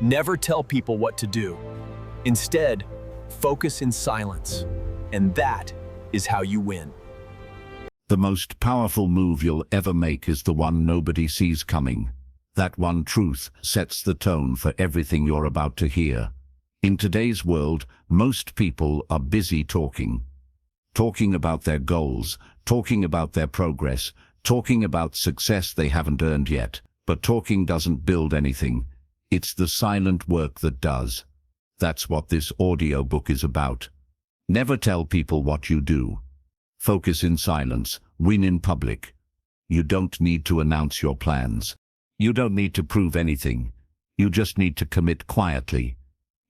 Never tell people what to do. Instead, focus in silence. And that is how you win. The most powerful move you'll ever make is the one nobody sees coming. That one truth sets the tone for everything you're about to hear. In today's world, most people are busy talking about their goals, talking about their progress, talking about success they haven't earned yet. But talking doesn't build anything. It's the silent work that does. That's what this audiobook is about. Never tell people what you do. Focus in silence, win in public. You don't need to announce your plans. You don't need to prove anything. You just need to commit quietly.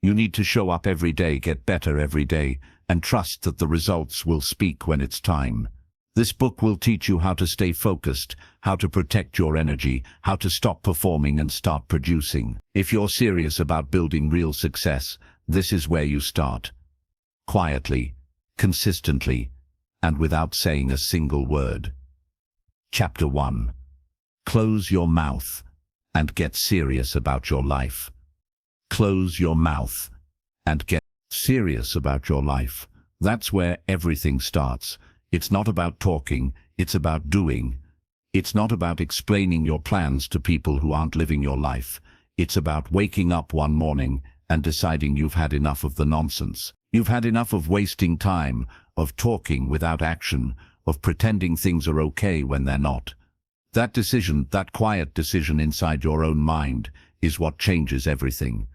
You need to show up every day, get better every day, and trust that the results will speak when it's time. This book will teach you how to stay focused, how to protect your energy, how to stop performing and start producing. If you're serious about building real success, this is where you start. Quietly, consistently, and without saying a single word. Chapter 1. Close your mouth and get serious about your life. Close your mouth and get serious about your life. That's where everything starts. It's not about talking, it's about doing. It's not about explaining your plans to people who aren't living your life. It's about waking up one morning and deciding you've had enough of the nonsense. You've had enough of wasting time, of talking without action, of pretending things are okay when they're not. That decision, that quiet decision inside your own mind, is what changes everything.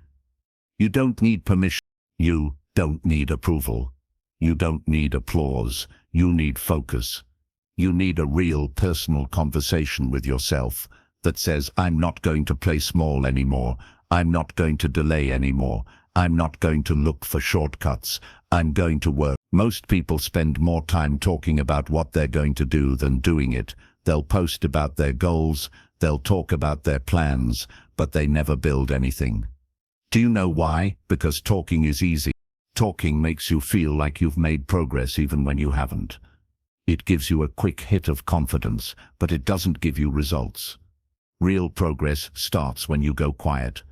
You don't need permission. You don't need approval. You don't need applause. You need focus. You need a real personal conversation with yourself that says, I'm not going to play small anymore. I'm not going to delay anymore. I'm not going to look for shortcuts. I'm going to work. Most people spend more time talking about what they're going to do than doing it. They'll post about their goals, they'll talk about their plans, but they never build anything. Do you know why? Because talking is easy. Talking makes you feel like you've made progress even when you haven't. It gives you a quick hit of confidence, but it doesn't give you results. Real progress starts when you go quiet.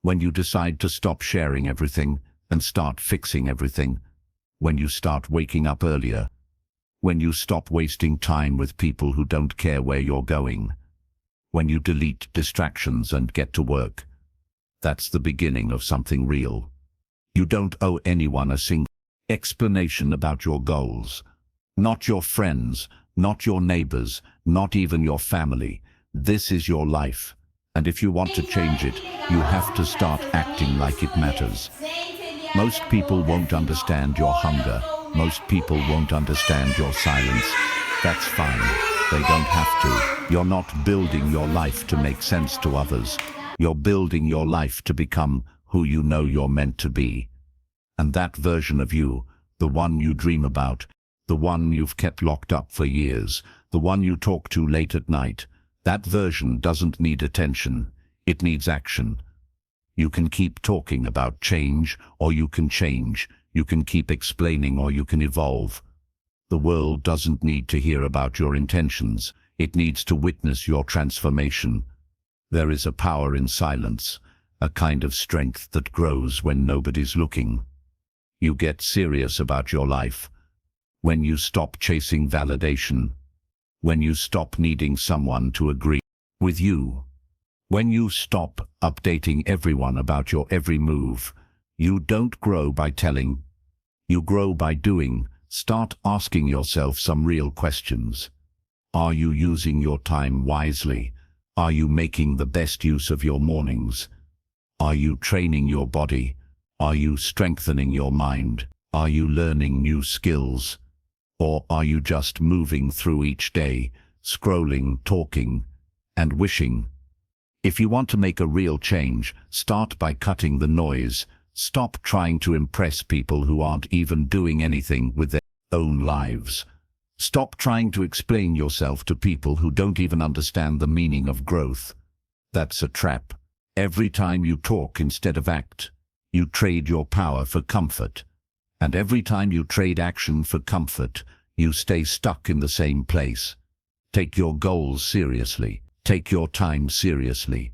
When you decide to stop sharing everything and start fixing everything. When you start waking up earlier. When you stop wasting time with people who don't care where you're going. When you delete distractions and get to work. That's the beginning of something real. You don't owe anyone a single explanation about your goals. Not your friends, not your neighbors, not even your family. This is your life. And if you want to change it, you have to start acting like it matters. Most people won't understand your hunger. Most people won't understand your silence. That's fine. They don't have to. You're not building your life to make sense to others. You're building your life to become who you know you're meant to be. And that version of you, the one you dream about, the one you've kept locked up for years, the one you talk to late at night, that version doesn't need attention. It needs action. You can keep talking about change, or you can change. You can keep explaining, or you can evolve. The world doesn't need to hear about your intentions. It needs to witness your transformation. There is a power in silence, a kind of strength that grows when nobody's looking. You get serious about your life when you stop chasing validation, when you stop needing someone to agree with you, when you stop updating everyone about your every move. You don't grow by telling, you grow by doing. Start asking yourself some real questions. Are you using your time wisely? Are you making the best use of your mornings? Are you training your body? Are you strengthening your mind? Are you learning new skills? Or are you just moving through each day, scrolling, talking, and wishing? If you want to make a real change, start by cutting the noise. Stop trying to impress people who aren't even doing anything with their own lives. Stop trying to explain yourself to people who don't even understand the meaning of growth. That's a trap. Every time you talk instead of act, you trade your power for comfort. And every time you trade action for comfort, you stay stuck in the same place. Take your goals seriously. Take your time seriously.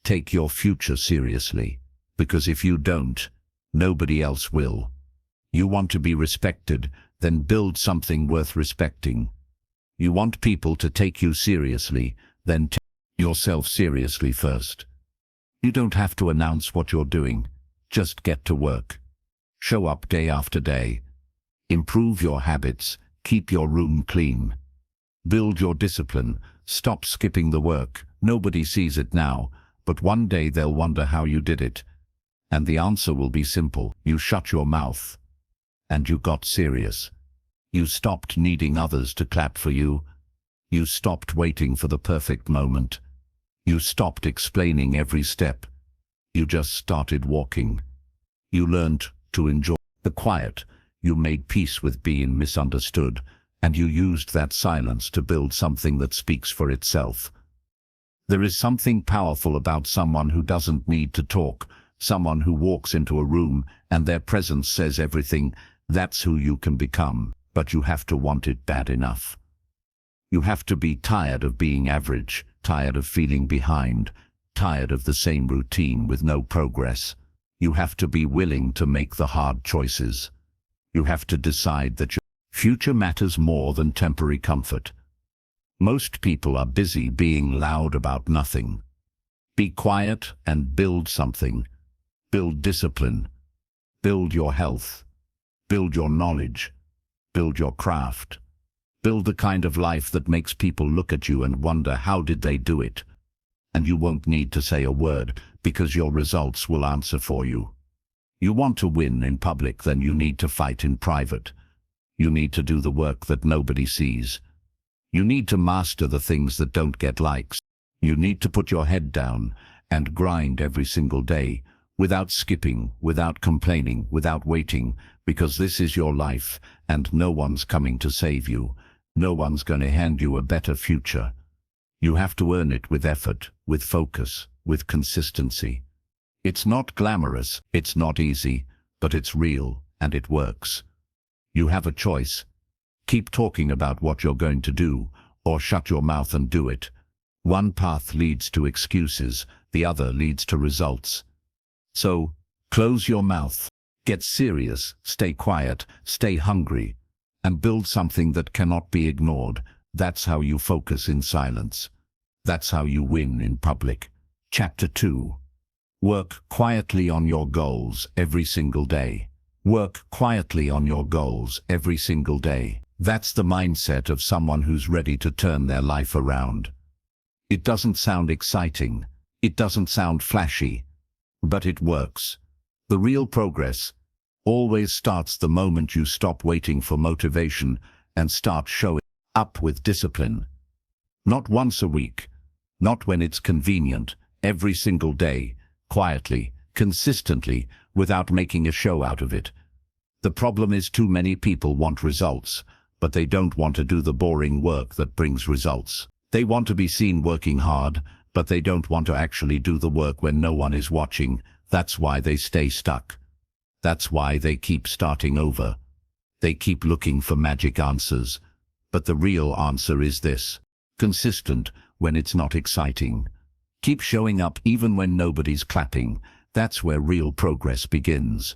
Take your future seriously. Because if you don't, nobody else will. You want to be respected, then build something worth respecting. You want people to take you seriously, then take yourself seriously first. You don't have to announce what you're doing. Just get to work. Show up day after day. Improve your habits. Keep your room clean. Build your discipline. Stop skipping the work. Nobody sees it now, but one day they'll wonder how you did it. And the answer will be simple. You shut your mouth. And you got serious. You stopped needing others to clap for you. You stopped waiting for the perfect moment. You stopped explaining every step. You just started walking. You learned to enjoy the quiet. You made peace with being misunderstood, and you used that silence to build something that speaks for itself. There is something powerful about someone who doesn't need to talk, someone who walks into a room and their presence says everything. That's who you can become, but you have to want it bad enough. You have to be tired of being average, tired of feeling behind, tired of the same routine with no progress. You have to be willing to make the hard choices. You have to decide that your future matters more than temporary comfort. Most people are busy being loud about nothing. Be quiet and build something. Build discipline. Build your health. Build your knowledge. Build your craft. Build the kind of life that makes people look at you and wonder, how did they do it? And you won't need to say a word, because your results will answer for you. You want to win in public, then you need to fight in private. You need to do the work that nobody sees. You need to master the things that don't get likes. You need to put your head down and grind every single day, without skipping, without complaining, without waiting, because this is your life and no one's coming to save you. No one's going to hand you a better future. You have to earn it with effort, with focus, with consistency. It's not glamorous, it's not easy, but it's real and it works. You have a choice. Keep talking about what you're going to do, or shut your mouth and do it. One path leads to excuses, the other leads to results. So, close your mouth, get serious, stay quiet, stay hungry, and build something that cannot be ignored. That's how you focus in silence. That's how you win in public. Chapter 2. Work quietly on your goals every single day. Work quietly on your goals every single day. That's the mindset of someone who's ready to turn their life around. It doesn't sound exciting. It doesn't sound flashy. But it works. The real progress always starts the moment you stop waiting for motivation and start showing up with discipline. Not once a week, not when it's convenient, every single day, quietly, consistently, without making a show out of it. The problem is too many people want results, but they don't want to do the boring work that brings results. They want to be seen working hard, but they don't want to actually do the work when no one is watching. That's why they stay stuck. That's why they keep starting over. They keep looking for magic answers. But the real answer is this: consistent when it's not exciting. Keep showing up even when nobody's clapping. That's where real progress begins.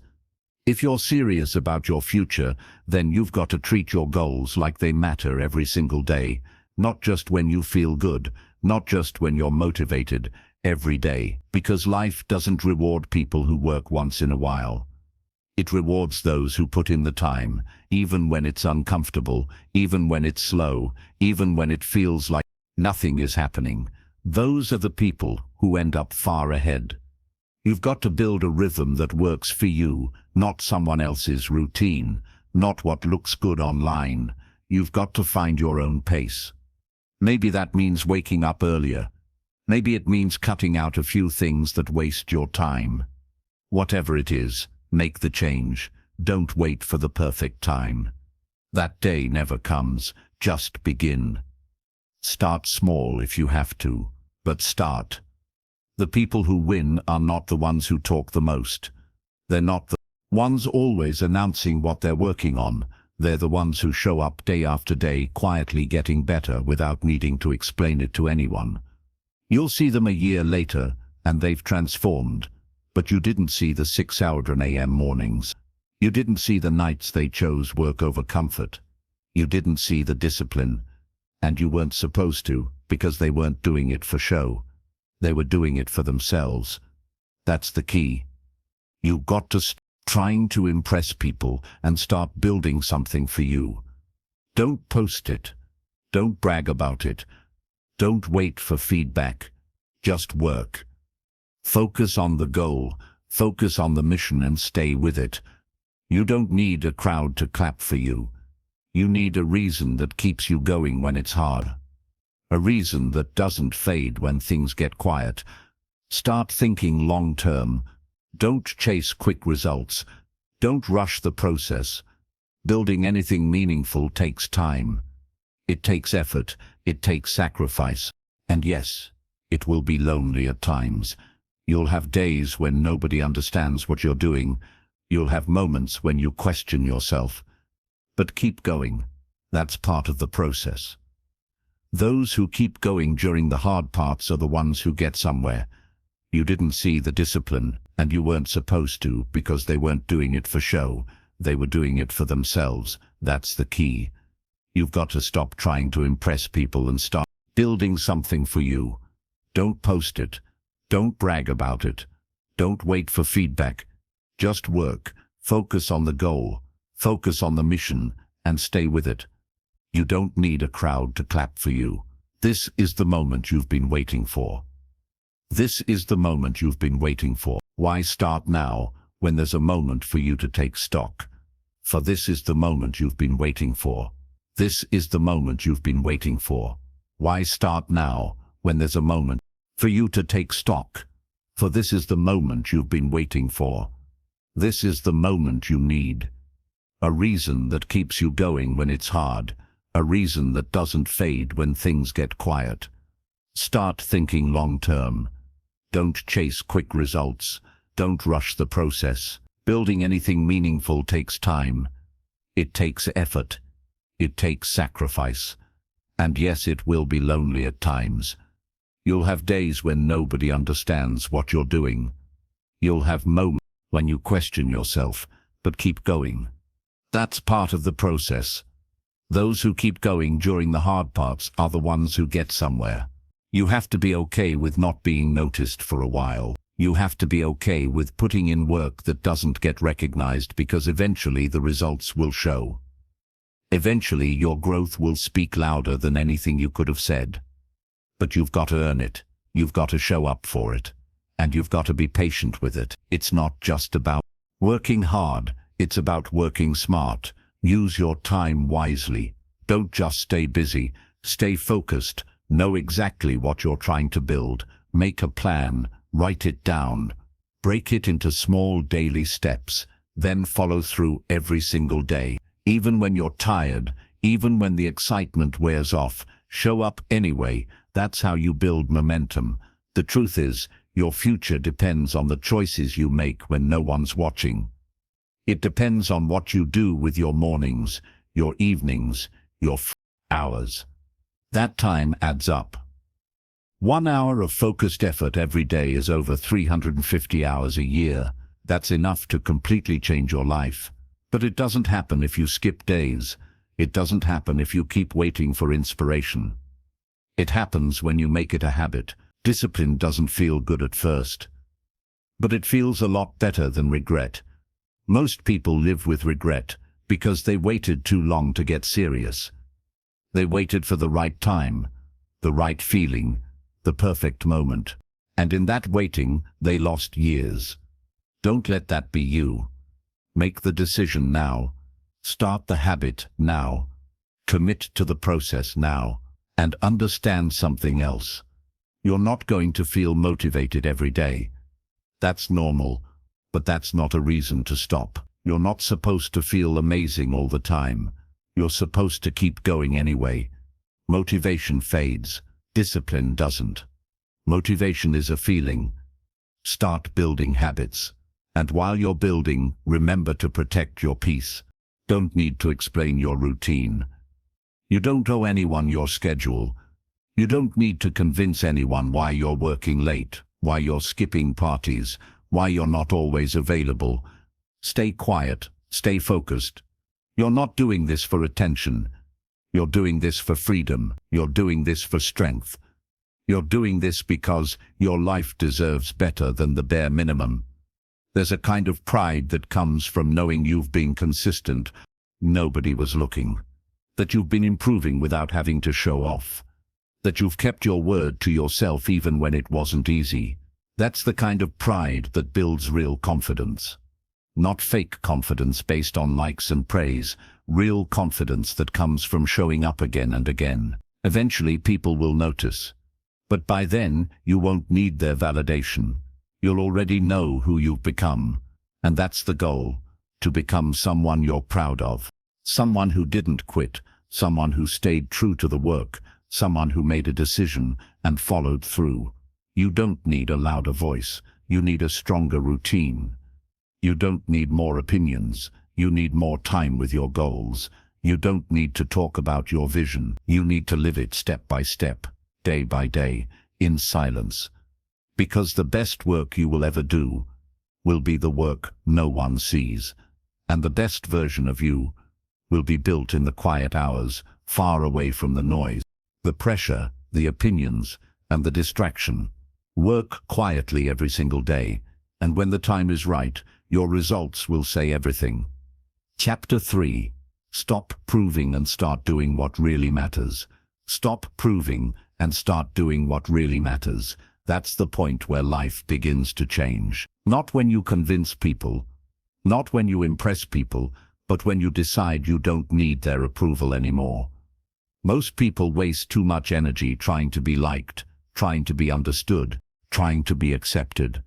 If you're serious about your future, then you've got to treat your goals like they matter every single day. Not just when you feel good, not just when you're motivated, every day. Because life doesn't reward people who work once in a while. It rewards those who put in the time, even when it's uncomfortable, even when it's slow, even when it feels like nothing is happening. Those are the people who end up far ahead. You've got to build a rhythm that works for you, not someone else's routine, not what looks good online. You've got to find your own pace. Maybe that means waking up earlier. Maybe it means cutting out a few things that waste your time. Whatever it is, make the change. Don't wait for the perfect time. That day never comes. Just begin. Start small if you have to, but start. The people who win are not the ones who talk the most. They're not the ones always announcing what they're working on. They're the ones who show up day after day, quietly getting better without needing to explain it to anyone. You'll see them a year later, and they've transformed. But you didn't see the 6-hour a.m. mornings. You didn't see the nights they chose work over comfort. You didn't see the discipline. And you weren't supposed to, because they weren't doing it for show. They were doing it for themselves. That's the key. You got to stop trying to impress people and start building something for you. Don't post it. Don't brag about it. Don't wait for feedback. Just work. Focus on the goal. Focus on the mission and stay with it. You don't need a crowd to clap for you. You need a reason that keeps you going when it's hard. A reason that doesn't fade when things get quiet. Start thinking long-term. Don't chase quick results. Don't rush the process. Building anything meaningful takes time. It takes effort. It takes sacrifice. And yes, it will be lonely at times. You'll have days when nobody understands what you're doing. You'll have moments when you question yourself. But keep going. That's part of the process. Those who keep going during the hard parts are the ones who get somewhere. You didn't see the discipline, and you weren't supposed to because they weren't doing it for show. They were doing it for themselves. That's the key. You've got to stop trying to impress people and start building something for you. Don't post it. Don't brag about it. Don't wait for feedback. Just work. Focus on the goal. Focus on the mission and stay with it. You don't need a crowd to clap for you. This is the moment you've been waiting for. This is the moment you've been waiting for. Why start now when there's a moment for you to take stock? For this is the moment you've been waiting for. This is the moment you've been waiting for. Why start now when there's a moment for you to take stock? For this is the moment you've been waiting for. This is the moment you need. A reason that keeps you going when it's hard. A reason that doesn't fade when things get quiet. Start thinking long-term. Don't chase quick results. Don't rush the process. Building anything meaningful takes time. It takes effort. It takes sacrifice. And yes, it will be lonely at times. You'll have days when nobody understands what you're doing. You'll have moments when you question yourself, but keep going. That's part of the process. Those who keep going during the hard parts are the ones who get somewhere. You have to be okay with not being noticed for a while. You have to be okay with putting in work that doesn't get recognized because eventually the results will show. Eventually your growth will speak louder than anything you could have said. But you've got to earn it. You've got to show up for it. And you've got to be patient with it. It's not just about working hard. It's about working smart. Use your time wisely. Don't just stay busy. Stay focused. Know exactly what you're trying to build. Make a plan. Write it down. Break it into small daily steps. Then follow through every single day. Even when you're tired, even when the excitement wears off, show up anyway. That's how you build momentum. The truth is, your future depends on the choices you make when no one's watching. It depends on what you do with your mornings, your evenings, your hours. That time adds up. 1 hour of focused effort every day is over 350 hours a year. That's enough to completely change your life. But it doesn't happen if you skip days. It doesn't happen if you keep waiting for inspiration. It happens when you make it a habit. Discipline doesn't feel good at first, but it feels a lot better than regret. Most people live with regret because they waited too long to get serious. They waited for the right time, the right feeling, the perfect moment. And in that waiting, they lost years. Don't let that be you. Make the decision now. Start the habit now. Commit to the process now. And understand something else. You're not going to feel motivated every day. That's normal, but that's not a reason to stop. You're not supposed to feel amazing all the time. You're supposed to keep going anyway. Motivation fades. Discipline doesn't. Motivation is a feeling. Start building habits. And while you're building, remember to protect your peace. Don't need to explain your routine. You don't owe anyone your schedule. You don't need to convince anyone why you're working late, why you're skipping parties, why you're not always available. Stay quiet, stay focused. You're not doing this for attention. You're doing this for freedom. You're doing this for strength. You're doing this because your life deserves better than the bare minimum. There's a kind of pride that comes from knowing you've been consistent. Nobody was looking. That you've been improving without having to show off. That you've kept your word to yourself even when it wasn't easy. That's the kind of pride that builds real confidence. Not fake confidence based on likes and praise, real confidence that comes from showing up again and again. Eventually people will notice. But by then, you won't need their validation. You'll already know who you've become. And that's the goal, to become someone you're proud of. Someone who didn't quit, someone who stayed true to the work, someone who made a decision and followed through. You don't need a louder voice, you need a stronger routine. You don't need more opinions, you need more time with your goals. You don't need to talk about your vision, you need to live it step by step, day by day, in silence. Because the best work you will ever do will be the work no one sees. And the best version of you will be built in the quiet hours, far away from the noise, the pressure, the opinions, and the distraction. Work quietly every single day, and when the time is right, your results will say everything. Chapter 3. Stop proving and start doing what really matters. Stop proving and start doing what really matters. That's the point where life begins to change. Not when you convince people, not when you impress people, but when you decide you don't need their approval anymore. Most people waste too much energy trying to be liked, trying to be understood, trying to be accepted.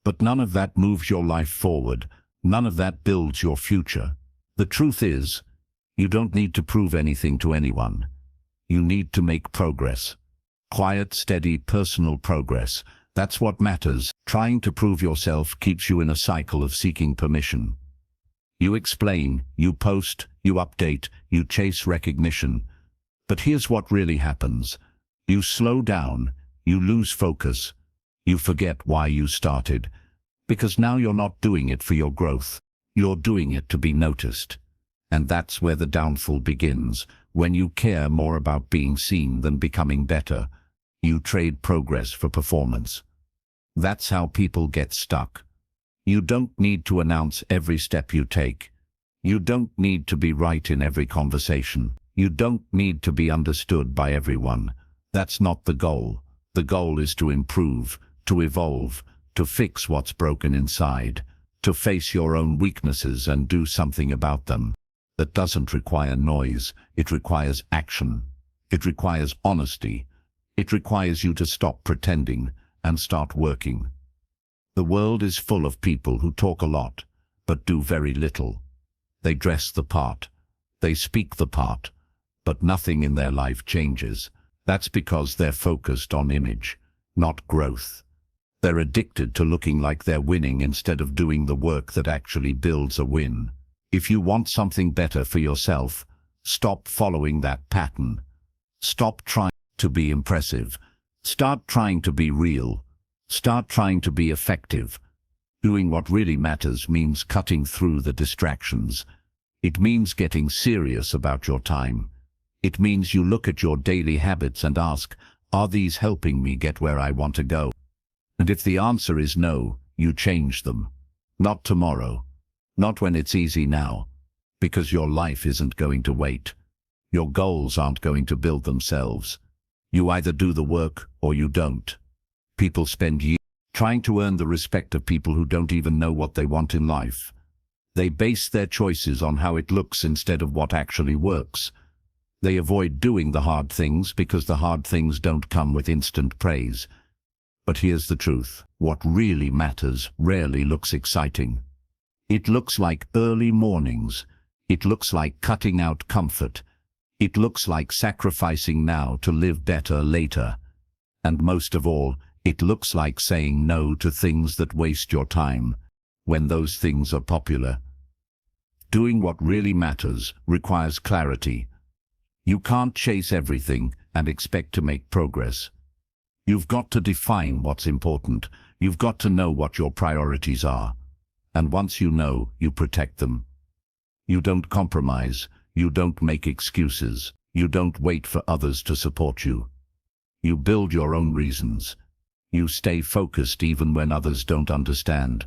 But none of that moves your life forward. None of that builds your future. The truth is, you don't need to prove anything to anyone. You need to make progress. Quiet, steady, personal progress. That's what matters. Trying to prove yourself keeps you in a cycle of seeking permission. You explain, you post, you update, you chase recognition. But here's what really happens. You slow down, you lose focus, you forget why you started. Because now you're not doing it for your growth. You're doing it to be noticed. And that's where the downfall begins. When you care more about being seen than becoming better, you trade progress for performance. That's how people get stuck. You don't need to announce every step you take. You don't need to be right in every conversation. You don't need to be understood by everyone. That's not the goal. The goal is to improve, to evolve, to fix what's broken inside, to face your own weaknesses and do something about them. That doesn't require noise. It requires action. It requires honesty. It requires you to stop pretending and start working. The world is full of people who talk a lot, but do very little. They dress the part. They speak the part, but nothing in their life changes. That's because they're focused on image, not growth. They're addicted to looking like they're winning instead of doing the work that actually builds a win. If you want something better for yourself, stop following that pattern. Stop trying to be impressive. Start trying to be real. Start trying to be effective. Doing what really matters means cutting through the distractions. It means getting serious about your time. It means you look at your daily habits and ask, are these helping me get where I want to go? And if the answer is no, you change them. Not tomorrow. Not when it's easy now. Because your life isn't going to wait. Your goals aren't going to build themselves. You either do the work or you don't. People spend years trying to earn the respect of people who don't even know what they want in life. They base their choices on how it looks instead of what actually works. They avoid doing the hard things because the hard things don't come with instant praise. But here's the truth. What really matters rarely looks exciting. It looks like early mornings. It looks like cutting out comfort. It looks like sacrificing now to live better later. And most of all, it looks like saying no to things that waste your time, when those things are popular. Doing what really matters requires clarity. You can't chase everything and expect to make progress. You've got to define what's important. You've got to know what your priorities are. And once you know, you protect them. You don't compromise. You don't make excuses. You don't wait for others to support you. You build your own reasons. You stay focused even when others don't understand.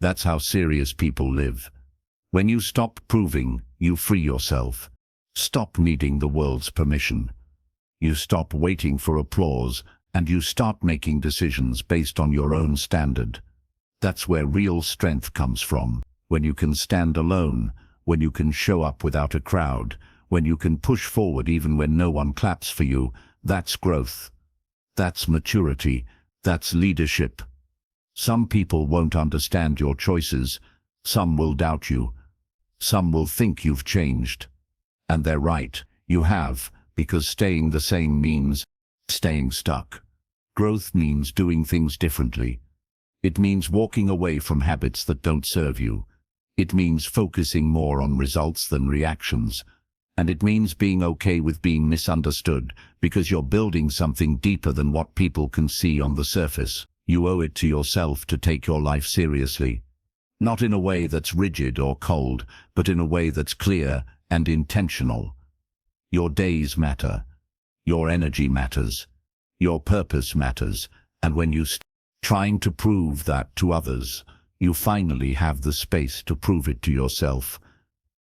That's how serious people live. When you stop proving, you free yourself. Stop needing the world's permission. You stop waiting for applause, and you start making decisions based on your own standard. That's where real strength comes from. When you can stand alone, when you can show up without a crowd, when you can push forward even when no one claps for you, that's growth. That's maturity. That's leadership. Some people won't understand your choices. Some will doubt you. Some will think you've changed. And they're right. You have, because staying the same means staying stuck. Growth means doing things differently. It means walking away from habits that don't serve you. It means focusing more on results than reactions. And it means being okay with being misunderstood, because you're building something deeper than what people can see on the surface. You owe it to yourself to take your life seriously. Not in a way that's rigid or cold, but in a way that's clear and intentional. Your days matter. Your energy matters. Your purpose matters. And when you stop trying to prove that to others, you finally have the space to prove it to yourself.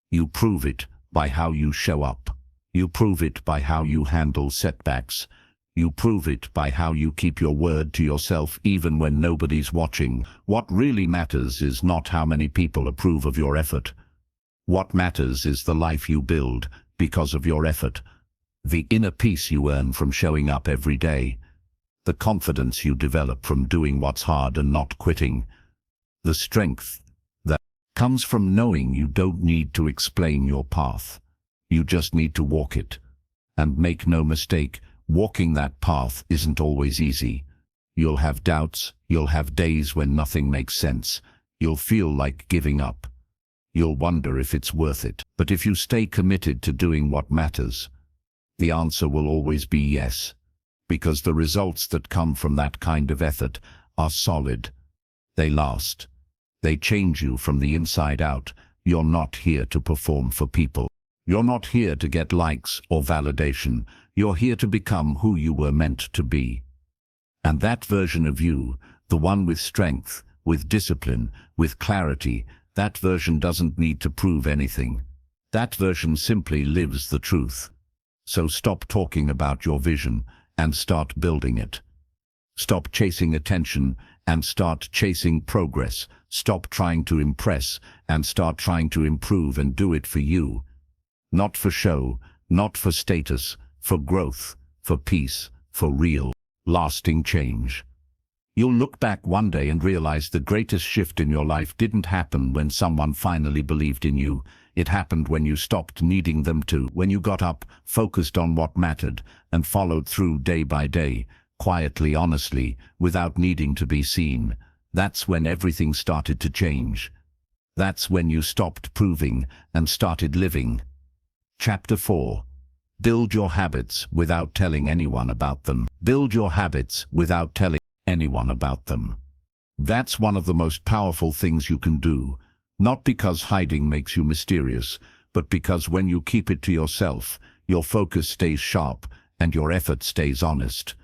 You prove it by how you show up. You prove it by how you handle setbacks. You prove it by how you keep your word to yourself even when nobody's watching. What really matters is not how many people approve of your effort. What matters is the life you build because of your effort. The inner peace you earn from showing up every day. The confidence you develop from doing what's hard and not quitting. The strength that comes from knowing you don't need to explain your path. You just need to walk it. And make no mistake, walking that path isn't always easy. You'll have doubts, you'll have days when nothing makes sense. You'll feel like giving up. You'll wonder if it's worth it. But if you stay committed to doing what matters, the answer will always be yes. Because the results that come from that kind of effort are solid. They last. They change you from the inside out. You're not here to perform for people. You're not here to get likes or validation. You're here to become who you were meant to be. And that version of you, the one with strength, with discipline, with clarity, that version doesn't need to prove anything. That version simply lives the truth. So stop talking about your vision and start building it. Stop chasing attention and start chasing progress. Stop trying to impress and start trying to improve, and do it for you. Not for show, not for status, for growth, for peace, for real, lasting change. You'll look back one day and realize the greatest shift in your life didn't happen when someone finally believed in you. It happened when you stopped needing them to, when you got up, focused on what mattered, and followed through day by day, quietly, honestly, without needing to be seen. That's when everything started to change. That's when you stopped proving and started living. Chapter 4. Build your habits without telling anyone about them. Build your habits without telling anyone about them. That's one of the most powerful things you can do. Not because hiding makes you mysterious, but because when you keep it to yourself, your focus stays sharp and your effort stays honest.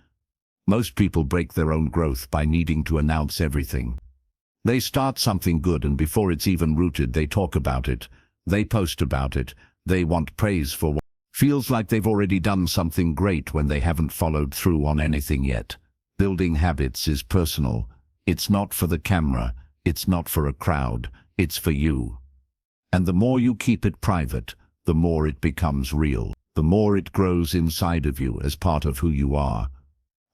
Most people break their own growth by needing to announce everything. They start something good, and before it's even rooted, they talk about it. They post about it. They want praise for what feels like they've already done something great when they haven't followed through on anything yet. Building habits is personal. It's not for the camera. It's not for a crowd. It's for you. And the more you keep it private, the more it becomes real. The more it grows inside of you as part of who you are.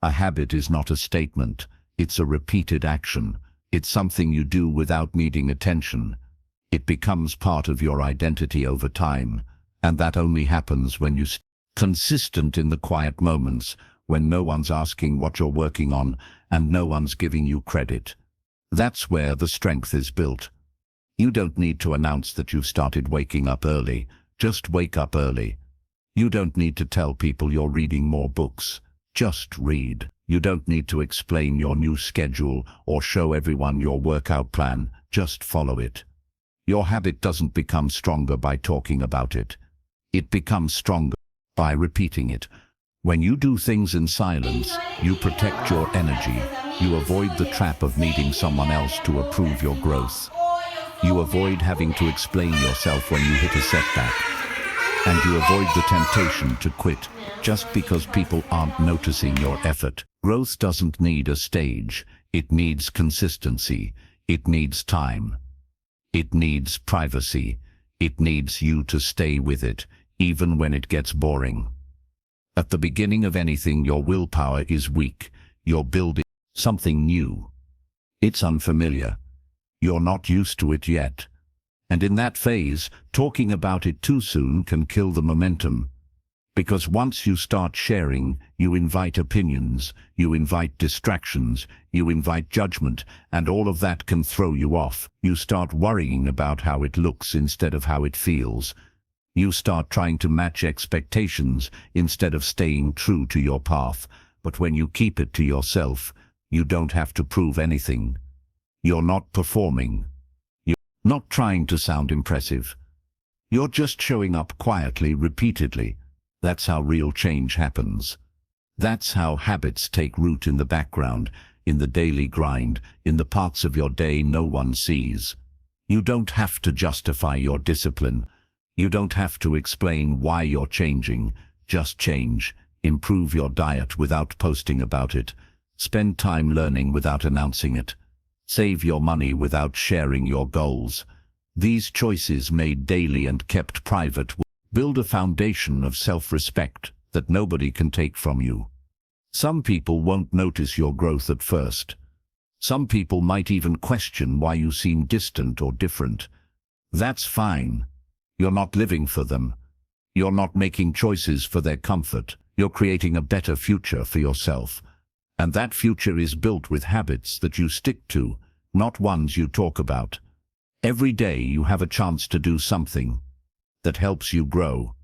A habit is not a statement. It's a repeated action. It's something you do without needing attention. It becomes part of your identity over time. And that only happens when you're consistent in the quiet moments, when no one's asking what you're working on and no one's giving you credit. That's where the strength is built. You don't need to announce that you've started waking up early. Just wake up early. You don't need to tell people you're reading more books. Just read. You don't need to explain your new schedule or show everyone your workout plan, just follow it. Your habit doesn't become stronger by talking about it. It becomes stronger by repeating it. When you do things in silence, you protect your energy. You avoid the trap of needing someone else to approve your growth. You avoid having to explain yourself when you hit a setback. And you avoid the temptation to quit just because people aren't noticing your effort. Growth doesn't need a stage. It needs consistency. It needs time. It needs privacy. It needs you to stay with it, even when it gets boring. At the beginning of anything, your willpower is weak. You're building something new. It's unfamiliar. You're not used to it yet. And in that phase, talking about it too soon can kill the momentum. Because once you start sharing, you invite opinions, you invite distractions, you invite judgment, and all of that can throw you off. You start worrying about how it looks instead of how it feels. You start trying to match expectations instead of staying true to your path. But when you keep it to yourself, you don't have to prove anything. You're not performing. You're not trying to sound impressive. You're just showing up quietly, repeatedly. That's how real change happens. That's how habits take root in the background, in the daily grind, in the parts of your day no one sees. You don't have to justify your discipline. You don't have to explain why you're changing. Just change. Improve your diet without posting about it. Spend time learning without announcing it. Save your money without sharing your goals. These choices made daily and kept private will build a foundation of self-respect that nobody can take from you. Some people won't notice your growth at first. Some people might even question why you seem distant or different. That's fine. You're not living for them. You're not making choices for their comfort. You're creating a better future for yourself. And that future is built with habits that you stick to, not ones you talk about. Every day you have a chance to do something that helps you grow.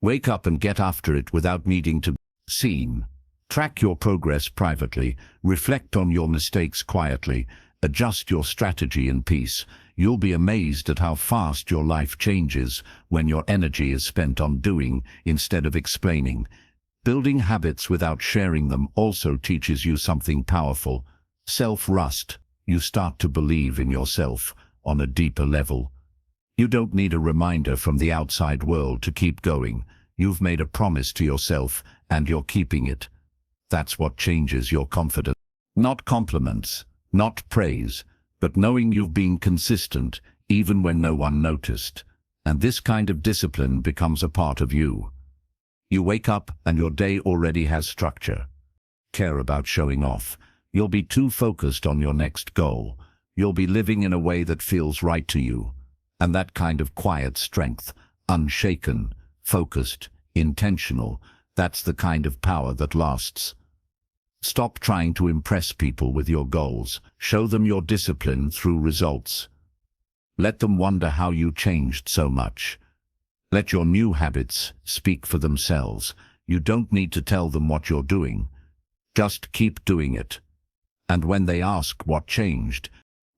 Wake up and get after it without needing to be seen. Track your progress privately, reflect on your mistakes quietly, adjust your strategy in peace. You'll be amazed at how fast your life changes when your energy is spent on doing instead of explaining. Building habits without sharing them also teaches you something powerful. Self-trust. You start to believe in yourself on a deeper level. You don't need a reminder from the outside world to keep going. You've made a promise to yourself and you're keeping it. That's what changes your confidence. Not compliments, not praise, but knowing you've been consistent even when no one noticed. And this kind of discipline becomes a part of you. You wake up and your day already has structure. Care about showing off. You'll be too focused on your next goal. You'll be living in a way that feels right to you. And that kind of quiet strength, unshaken, focused, intentional, that's the kind of power that lasts. Stop trying to impress people with your goals. Show them your discipline through results. Let them wonder how you changed so much. Let your new habits speak for themselves. You don't need to tell them what you're doing. Just keep doing it. And when they ask what changed,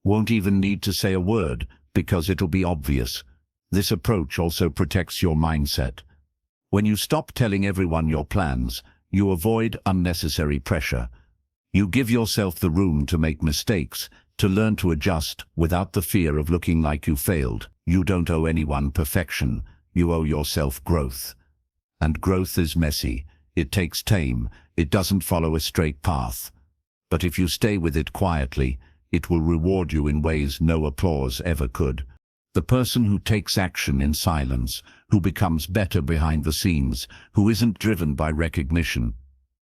won't even need to say a word, because it'll be obvious. This approach also protects your mindset. When you stop telling everyone your plans, you avoid unnecessary pressure. You give yourself the room to make mistakes, to learn to adjust without the fear of looking like you failed. You don't owe anyone perfection. You owe yourself growth. And growth is messy. It takes time. It doesn't follow a straight path. But if you stay with it quietly, it will reward you in ways no applause ever could. The person who takes action in silence, who becomes better behind the scenes, who isn't driven by recognition,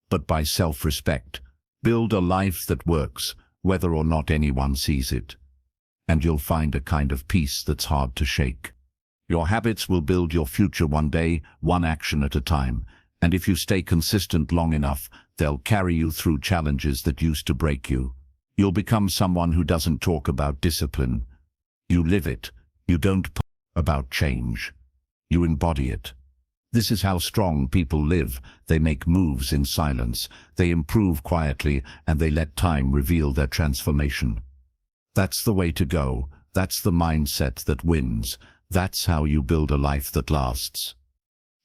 but by self-respect. Build a life that works, whether or not anyone sees it. And you'll find a kind of peace that's hard to shake. Your habits will build your future one day, one action at a time. And if you stay consistent long enough, they'll carry you through challenges that used to break you. You'll become someone who doesn't talk about discipline. You live it. You don't talk about change. You embody it. This is how strong people live. They make moves in silence, they improve quietly, and they let time reveal their transformation. That's the way to go. That's the mindset that wins. That's how you build a life that lasts.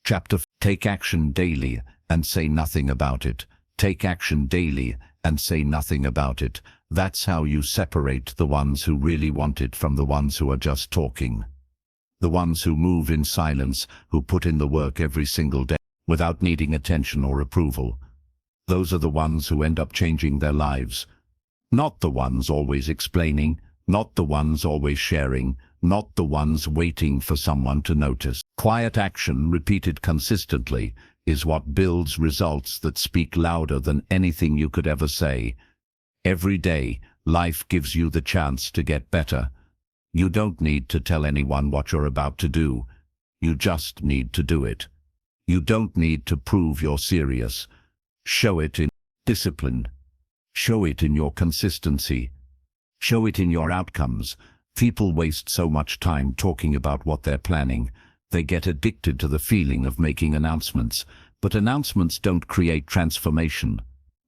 Chapter 4. Take action daily and say nothing about it. Take action daily and say nothing about it. That's how you separate the ones who really want it from the ones who are just talking. The ones who move in silence, who put in the work every single day without needing attention or approval. Those are the ones who end up changing their lives. Not the ones always explaining, not the ones always sharing, not the ones waiting for someone to notice. Quiet action repeated consistently is what builds results that speak louder than anything you could ever say. Every day, life gives you the chance to get better. You don't need to tell anyone what you're about to do. You just need to do it. You don't need to prove you're serious. Show it in discipline. Show it in your consistency. Show it in your outcomes. People waste so much time talking about what they're planning. They get addicted to the feeling of making announcements, but announcements don't create transformation.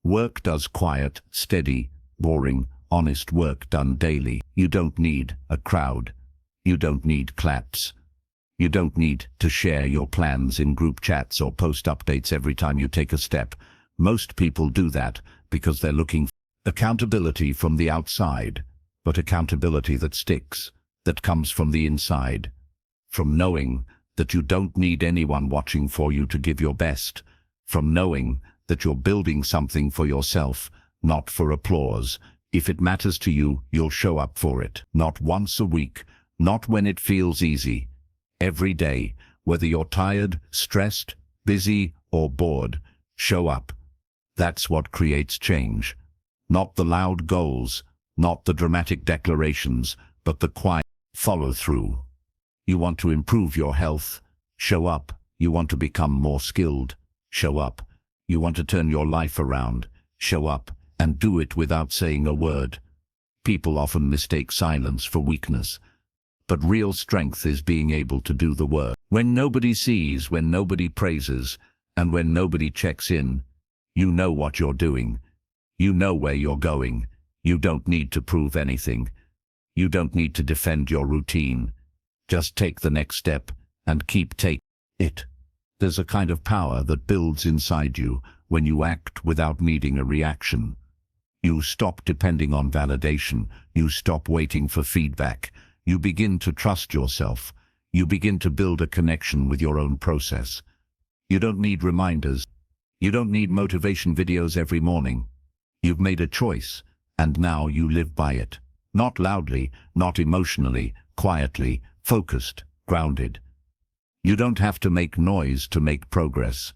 Work does quiet, steady, boring, honest work done daily. You don't need a crowd. You don't need claps. You don't need to share your plans in group chats or post updates every time you take a step. Most people do that because they're looking for accountability from the outside, but accountability that sticks, that comes from the inside, from knowing that you don't need anyone watching for you to give your best, from knowing that you're building something for yourself, not for applause. If it matters to you, you'll show up for it. Not once a week, not when it feels easy. Every day, whether you're tired, stressed, busy, or bored, show up. That's what creates change. Not the loud goals, not the dramatic declarations, but the quiet follow-through. You want to improve your health? Show up. You want to become more skilled? Show up. You want to turn your life around? Show up, and do it without saying a word. People often mistake silence for weakness, but real strength is being able to do the work. When nobody sees, when nobody praises, and when nobody checks in, you know what you're doing. You know where you're going. You don't need to prove anything. You don't need to defend your routine. Just take the next step and keep taking it. There's a kind of power that builds inside you when you act without needing a reaction. You stop depending on validation. You stop waiting for feedback. You begin to trust yourself. You begin to build a connection with your own process. You don't need reminders. You don't need motivation videos every morning. You've made a choice, and now you live by it. Not loudly, not emotionally, quietly, focused, grounded. You don't have to make noise to make progress.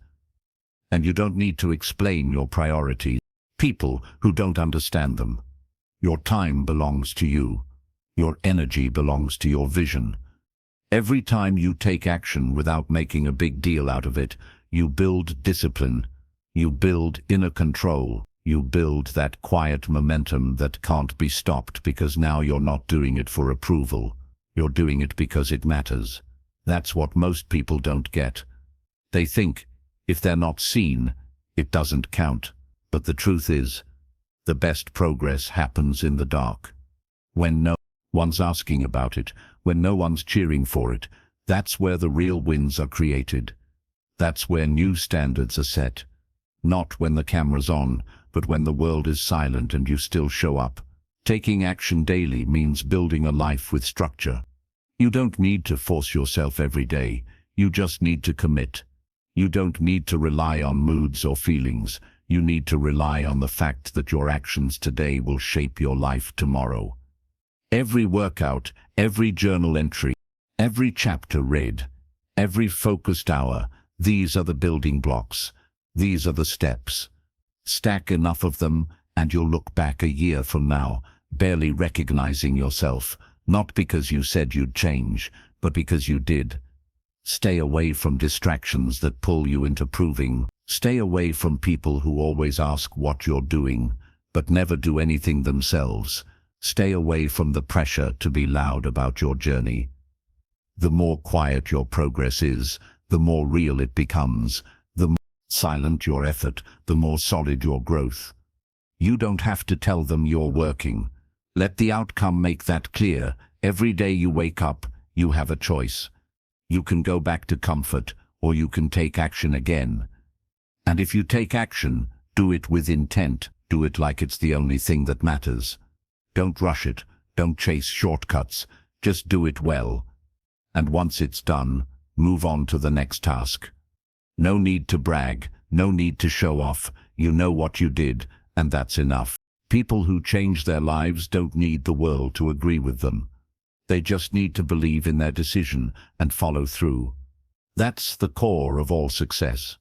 And you don't need to explain your priorities. People who don't understand them. Your time belongs to you. Your energy belongs to your vision. Every time you take action without making a big deal out of it, you build discipline. You build inner control. You build that quiet momentum that can't be stopped because now you're not doing it for approval. You're doing it because it matters. That's what most people don't get. They think if they're not seen, it doesn't count. But the truth is, the best progress happens in the dark. When no one's asking about it, when no one's cheering for it, that's where the real wins are created. That's where new standards are set. Not when the camera's on, but when the world is silent and you still show up. Taking action daily means building a life with structure. You don't need to force yourself every day. You just need to commit. You don't need to rely on moods or feelings. You need to rely on the fact that your actions today will shape your life tomorrow. Every workout, every journal entry, every chapter read, every focused hour, these are the building blocks. These are the steps. Stack enough of them and you'll look back a year from now, barely recognizing yourself, not because you said you'd change, but because you did. Stay away from distractions that pull you into proving. Stay away from people who always ask what you're doing, but never do anything themselves. Stay away from the pressure to be loud about your journey. The more quiet your progress is, the more real it becomes. The more silent your effort, the more solid your growth. You don't have to tell them you're working. Let the outcome make that clear. Every day you wake up, you have a choice. You can go back to comfort, or you can take action again. And if you take action, do it with intent. Do it like it's the only thing that matters. Don't rush it. Don't chase shortcuts. Just do it well. And once it's done, move on to the next task. No need to brag. No need to show off. You know what you did, and that's enough. People who change their lives don't need the world to agree with them. They just need to believe in their decision and follow through. That's the core of all success.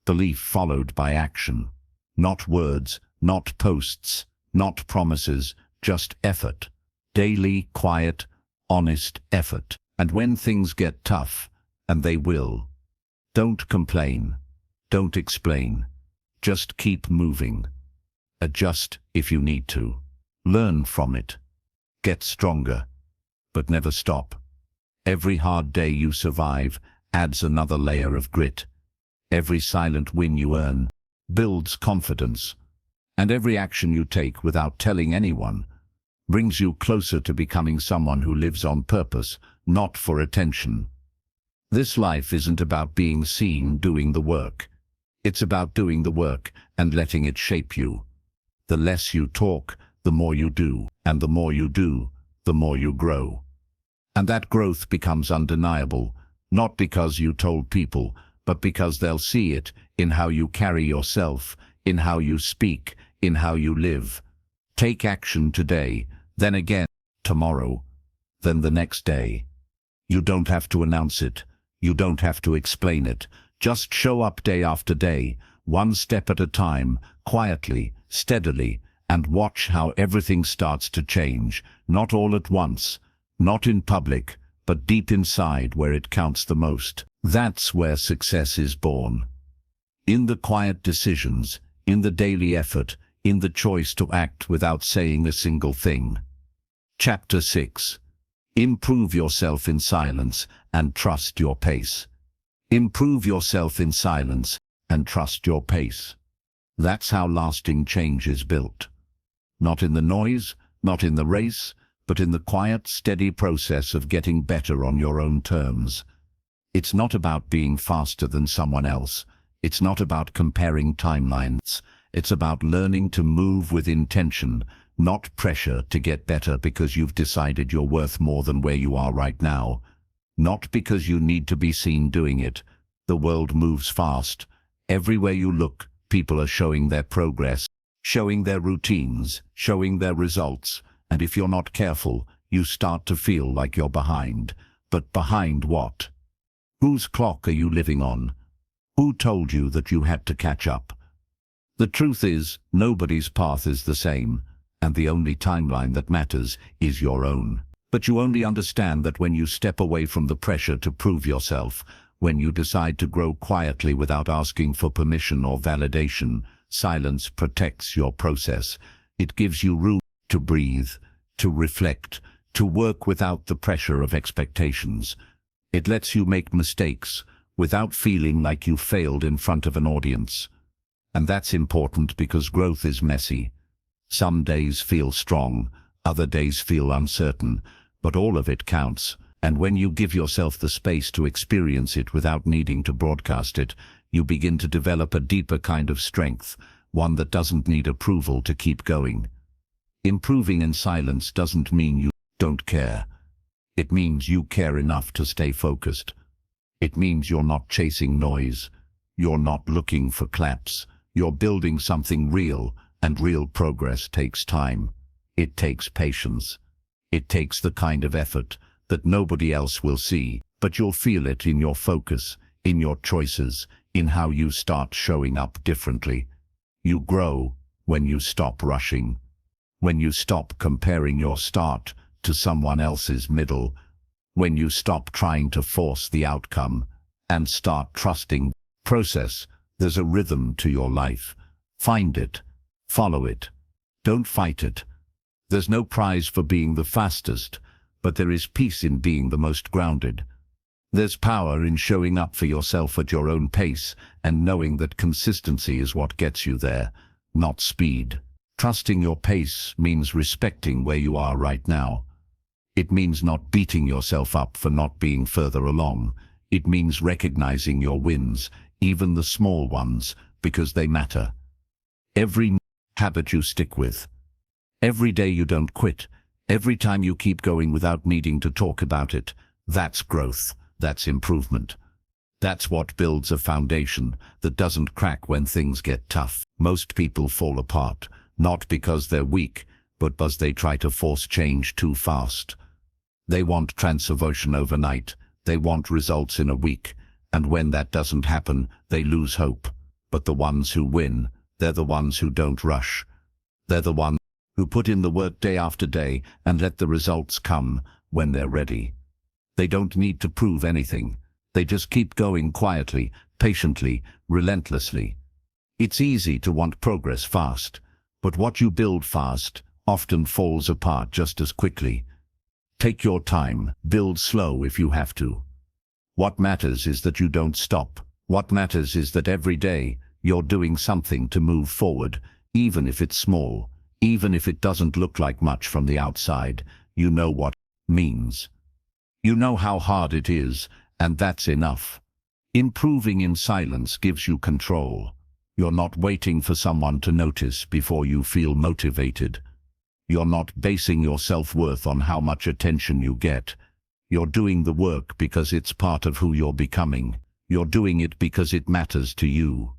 Belief followed by action. Not words, not posts, not promises, just effort. Daily, quiet, honest effort. And when things get tough, and they will, don't complain. Don't explain. Just keep moving. Adjust if you need to. Learn from it. Get stronger. But never stop. Every hard day you survive adds another layer of grit. Every silent win you earn builds confidence. And every action you take without telling anyone brings you closer to becoming someone who lives on purpose, not for attention. This life isn't about being seen doing the work. It's about doing the work and letting it shape you. The less you talk, the more you do. And the more you do, the more you grow. And that growth becomes undeniable, not because you told people, but because they'll see it in how you carry yourself, in how you speak, in how you live. Take action today, then again tomorrow, then the next day. You don't have to announce it. You don't have to explain it. Just show up day after day, one step at a time, quietly, steadily, and watch how everything starts to change, not all at once, not in public, but deep inside where it counts the most. That's where success is born. In the quiet decisions, in the daily effort, in the choice to act without saying a single thing. Chapter 6. Improve yourself in silence and trust your pace. Improve yourself in silence and trust your pace. That's how lasting change is built. Not in the noise, not in the race, but in the quiet, steady process of getting better on your own terms. It's not about being faster than someone else. It's not about comparing timelines. It's about learning to move with intention, not pressure to get better because you've decided you're worth more than where you are right now. Not because you need to be seen doing it. The world moves fast. Everywhere you look, people are showing their progress, showing their routines, showing their results. And if you're not careful, you start to feel like you're behind. But behind what? Whose clock are you living on? Who told you that you had to catch up? The truth is, nobody's path is the same, and the only timeline that matters is your own. But you only understand that when you step away from the pressure to prove yourself, when you decide to grow quietly without asking for permission or validation. Silence protects your process. It gives you room to breathe, to reflect, to work without the pressure of expectations. It lets you make mistakes without feeling like you failed in front of an audience. And that's important because growth is messy. Some days feel strong, other days feel uncertain, but all of it counts. And when you give yourself the space to experience it without needing to broadcast it, you begin to develop a deeper kind of strength, one that doesn't need approval to keep going. Improving in silence doesn't mean you don't care. It means you care enough to stay focused. It means you're not chasing noise. You're not looking for claps. You're building something real, and real progress takes time. It takes patience. It takes the kind of effort that nobody else will see, but you'll feel it in your focus, in your choices, in how you start showing up differently. You grow when you stop rushing, when you stop comparing your start to someone else's middle, when you stop trying to force the outcome and start trusting the process. There's a rhythm to your life. Find it. Follow it. Don't fight it. There's no prize for being the fastest, but there is peace in being the most grounded. There's power in showing up for yourself at your own pace and knowing that consistency is what gets you there, not speed. Trusting your pace means respecting where you are right now. It means not beating yourself up for not being further along. It means recognizing your wins, even the small ones, because they matter. Every habit you stick with, every day you don't quit, every time you keep going without needing to talk about it, that's growth, that's improvement. That's what builds a foundation that doesn't crack when things get tough. Most people fall apart, not because they're weak, but because they try to force change too fast. They want transformation overnight. They want results in a week. And when that doesn't happen, they lose hope. But the ones who win, they're the ones who don't rush. They're the ones who put in the work day after day and let the results come when they're ready. They don't need to prove anything. They just keep going quietly, patiently, relentlessly. It's easy to want progress fast, but what you build fast often falls apart just as quickly. Take your time, build slow if you have to. What matters is that you don't stop. What matters is that every day you're doing something to move forward, even if it's small, even if it doesn't look like much from the outside. You know what it means. You know how hard it is, and that's enough. Improving in silence gives you control. You're not waiting for someone to notice before you feel motivated. You're not basing your self-worth on how much attention you get. You're doing the work because it's part of who you're becoming. You're doing it because it matters to you.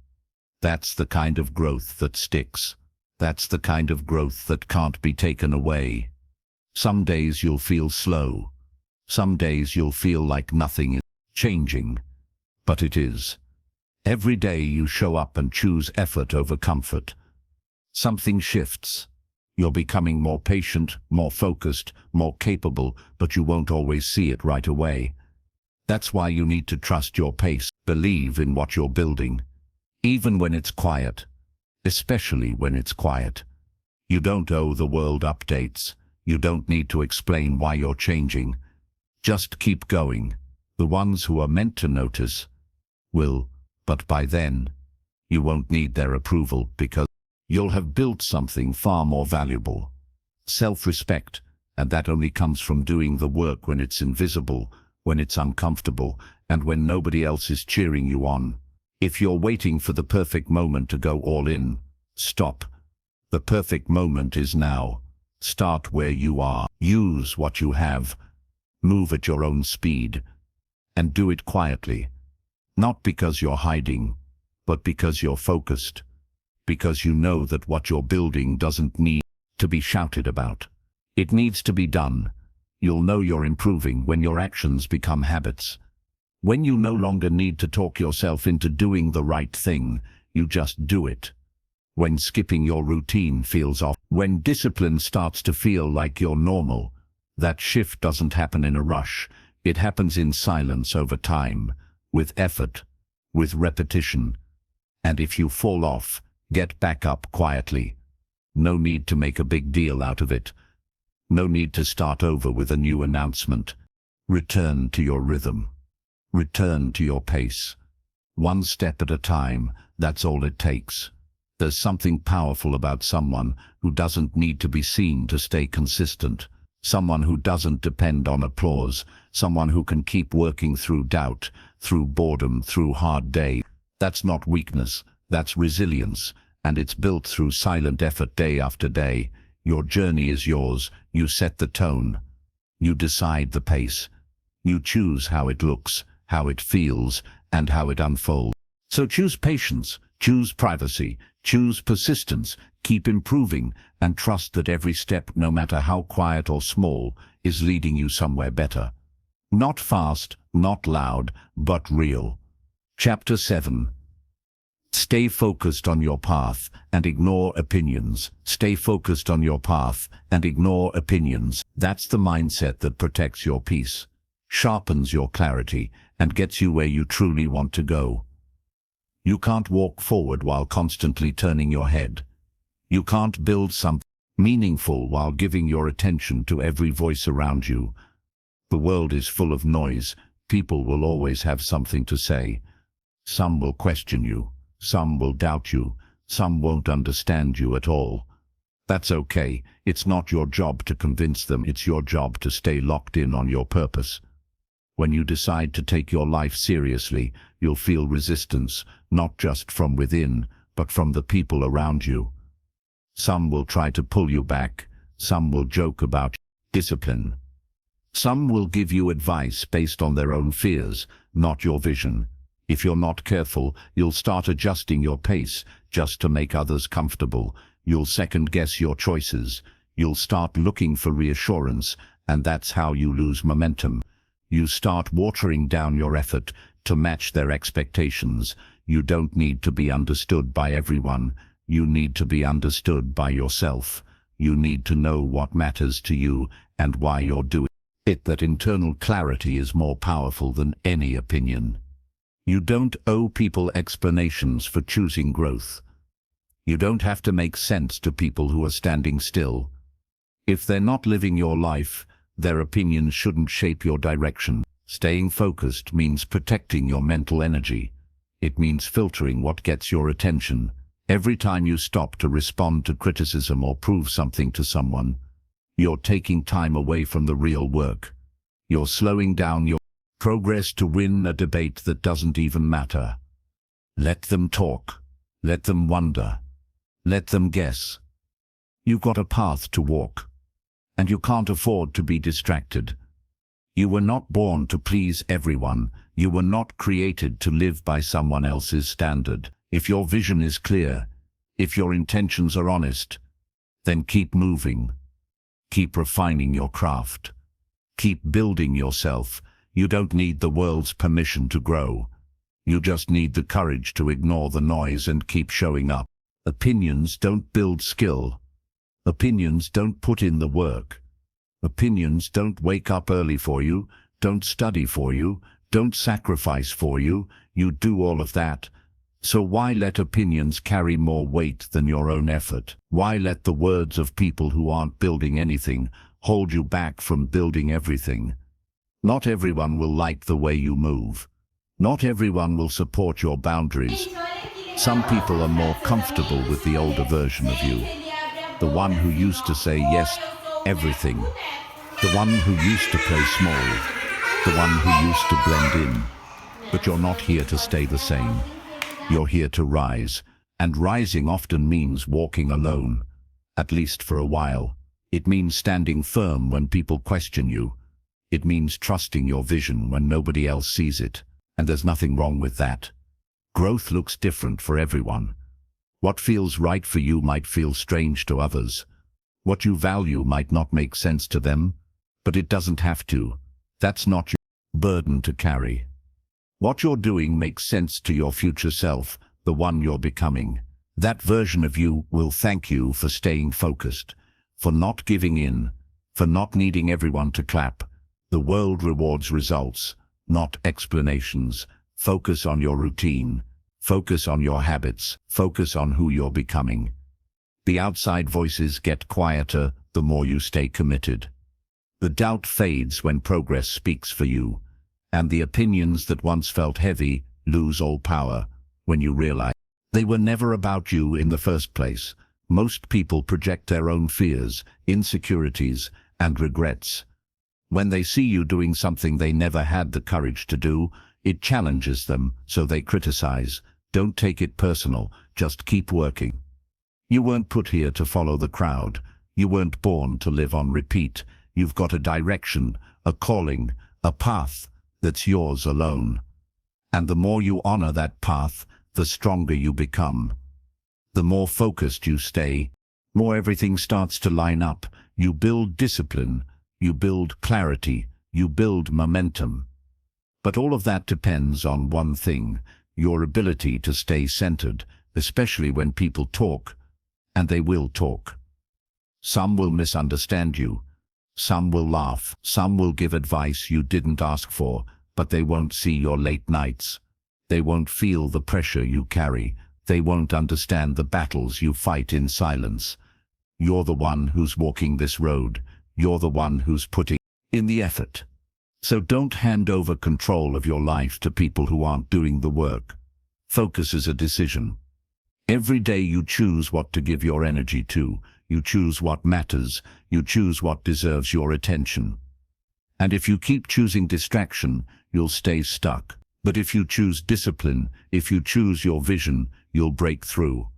That's the kind of growth that sticks. That's the kind of growth that can't be taken away. Some days you'll feel slow. Some days you'll feel like nothing is changing. But it is. Every day you show up and choose effort over comfort. Something shifts. You're becoming more patient, more focused, more capable, but you won't always see it right away. That's why you need to trust your pace, believe in what you're building. Even when it's quiet. Especially when it's quiet. You don't owe the world updates. You don't need to explain why you're changing. Just keep going. The ones who are meant to notice will, but by then, you won't need their approval because you'll have built something far more valuable. Self-respect, and that only comes from doing the work when it's invisible, when it's uncomfortable, and when nobody else is cheering you on. If you're waiting for the perfect moment to go all in, stop. The perfect moment is now. Start where you are. Use what you have. Move at your own speed. And do it quietly. Not because you're hiding, but because you're focused. Because you know that what you're building doesn't need to be shouted about. It needs to be done. You'll know you're improving when your actions become habits. When you no longer need to talk yourself into doing the right thing, you just do it. When skipping your routine feels off. When discipline starts to feel like you're normal. That shift doesn't happen in a rush. It happens in silence over time, with effort, with repetition. And if you fall off, get back up quietly. No need to make a big deal out of it. No need to start over with a new announcement. Return to your rhythm. Return to your pace. One step at a time, that's all it takes. There's something powerful about someone who doesn't need to be seen to stay consistent. Someone who doesn't depend on applause. Someone who can keep working through doubt, through boredom, through hard days. That's not weakness, that's resilience. And it's built through silent effort day after day. Your journey is yours. You set the tone. You decide the pace. You choose how it looks, how it feels, and how it unfolds. So choose patience, choose privacy, choose persistence, keep improving, and trust that every step, no matter how quiet or small, is leading you somewhere better. Not fast, not loud, but real. Chapter 7. Stay focused on your path and ignore opinions. Stay focused on your path and ignore opinions. That's the mindset that protects your peace, sharpens your clarity, and gets you where you truly want to go. You can't walk forward while constantly turning your head. You can't build something meaningful while giving your attention to every voice around you. The world is full of noise, People will always have something to say. Some will question you, some will doubt you, some won't understand you at all. That's okay. It's not your job to convince them. It's your job to stay locked in on your purpose. When you decide to take your life seriously, you'll feel resistance, not just from within, but from the people around you. Some will try to pull you back. Some will joke about discipline. Some will give you advice based on their own fears, not your vision. If you're not careful, you'll start adjusting your pace just to make others comfortable. You'll second-guess your choices. You'll start looking for reassurance, and that's how you lose momentum. You start watering down your effort to match their expectations. You don't need to be understood by everyone. You need to be understood by yourself. You need to know what matters to you and why you're doing it. That internal clarity is more powerful than any opinion. You don't owe people explanations for choosing growth. You don't have to make sense to people who are standing still. If they're not living your life, their opinions shouldn't shape your direction. Staying focused means protecting your mental energy. It means filtering what gets your attention. Every time you stop to respond to criticism or prove something to someone, you're taking time away from the real work. You're slowing down your progress to win a debate that doesn't even matter. Let them talk. Let them wonder. Let them guess. You've got a path to walk, and you can't afford to be distracted. You were not born to please everyone. You were not created to live by someone else's standard. If your vision is clear, if your intentions are honest, then keep moving. Keep refining your craft. Keep building yourself. You don't need the world's permission to grow. You just need the courage to ignore the noise and keep showing up. Opinions don't build skill. Opinions don't put in the work. Opinions don't wake up early for you, don't study for you, don't sacrifice for you. You do all of that. So why let opinions carry more weight than your own effort? Why let the words of people who aren't building anything hold you back from building everything? Not everyone will like the way you move. Not everyone will support your boundaries. Some people are more comfortable with the older version of you. The one who used to say yes, everything. The one who used to play small. The one who used to blend in. But you're not here to stay the same. You're here to rise. And rising often means walking alone. At least for a while. It means standing firm when people question you. It means trusting your vision when nobody else sees it. And there's nothing wrong with that. Growth looks different for everyone. What feels right for you might feel strange to others. What you value might not make sense to them, but it doesn't have to. That's not your burden to carry. What you're doing makes sense to your future self, the one you're becoming. That version of you will thank you for staying focused, for not giving in, for not needing everyone to clap. The world rewards results, not explanations. Focus on your routine. Focus on your habits. Focus on who you're becoming. The outside voices get quieter the more you stay committed. The doubt fades when progress speaks for you, and the opinions that once felt heavy lose all power when you realize they were never about you in the first place. Most people project their own fears, insecurities, and regrets. When they see you doing something they never had the courage to do, it challenges them, so they criticize. Don't take it personal, just keep working. You weren't put here to follow the crowd. You weren't born to live on repeat. You've got a direction, a calling, a path that's yours alone. And the more you honor that path, the stronger you become. The more focused you stay, more everything starts to line up. You build discipline, you build clarity, you build momentum. But all of that depends on one thing, your ability to stay centered, especially when people talk, and they will talk. Some will misunderstand you. Some will laugh. Some will give advice you didn't ask for, but they won't see your late nights. They won't feel the pressure you carry. They won't understand the battles you fight in silence. You're the one who's walking this road. You're the one who's putting in the effort. So don't hand over control of your life to people who aren't doing the work. Focus is a decision. Every day you choose what to give your energy to, you choose what matters, you choose what deserves your attention. And if you keep choosing distraction, you'll stay stuck. But if you choose discipline, if you choose your vision, you'll break through.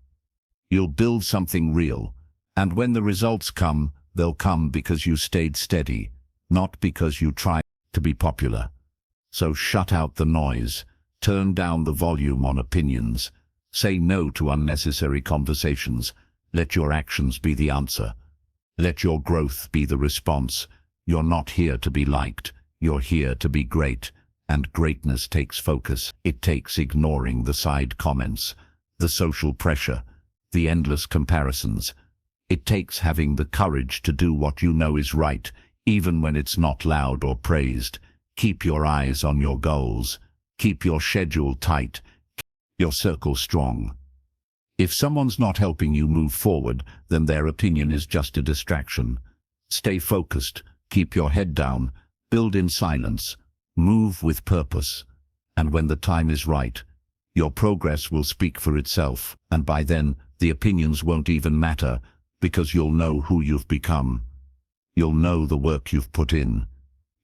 You'll build something real. And when the results come, they'll come because you stayed steady, not because you tried to be popular. So shut out the noise, turn down the volume on opinions, say no to unnecessary conversations, let your actions be the answer. Let your growth be the response. You're not here to be liked, you're here to be great. And greatness takes focus. It takes ignoring the side comments, the social pressure, the endless comparisons. It takes having the courage to do what you know is right, even when it's not loud or praised. Keep your eyes on your goals. Keep your schedule tight. Keep your circle strong. If someone's not helping you move forward, then their opinion is just a distraction. Stay focused. Keep your head down. Build in silence. Move with purpose. And when the time is right, your progress will speak for itself. And by then, the opinions won't even matter, because you'll know who you've become. You'll know the work you've put in.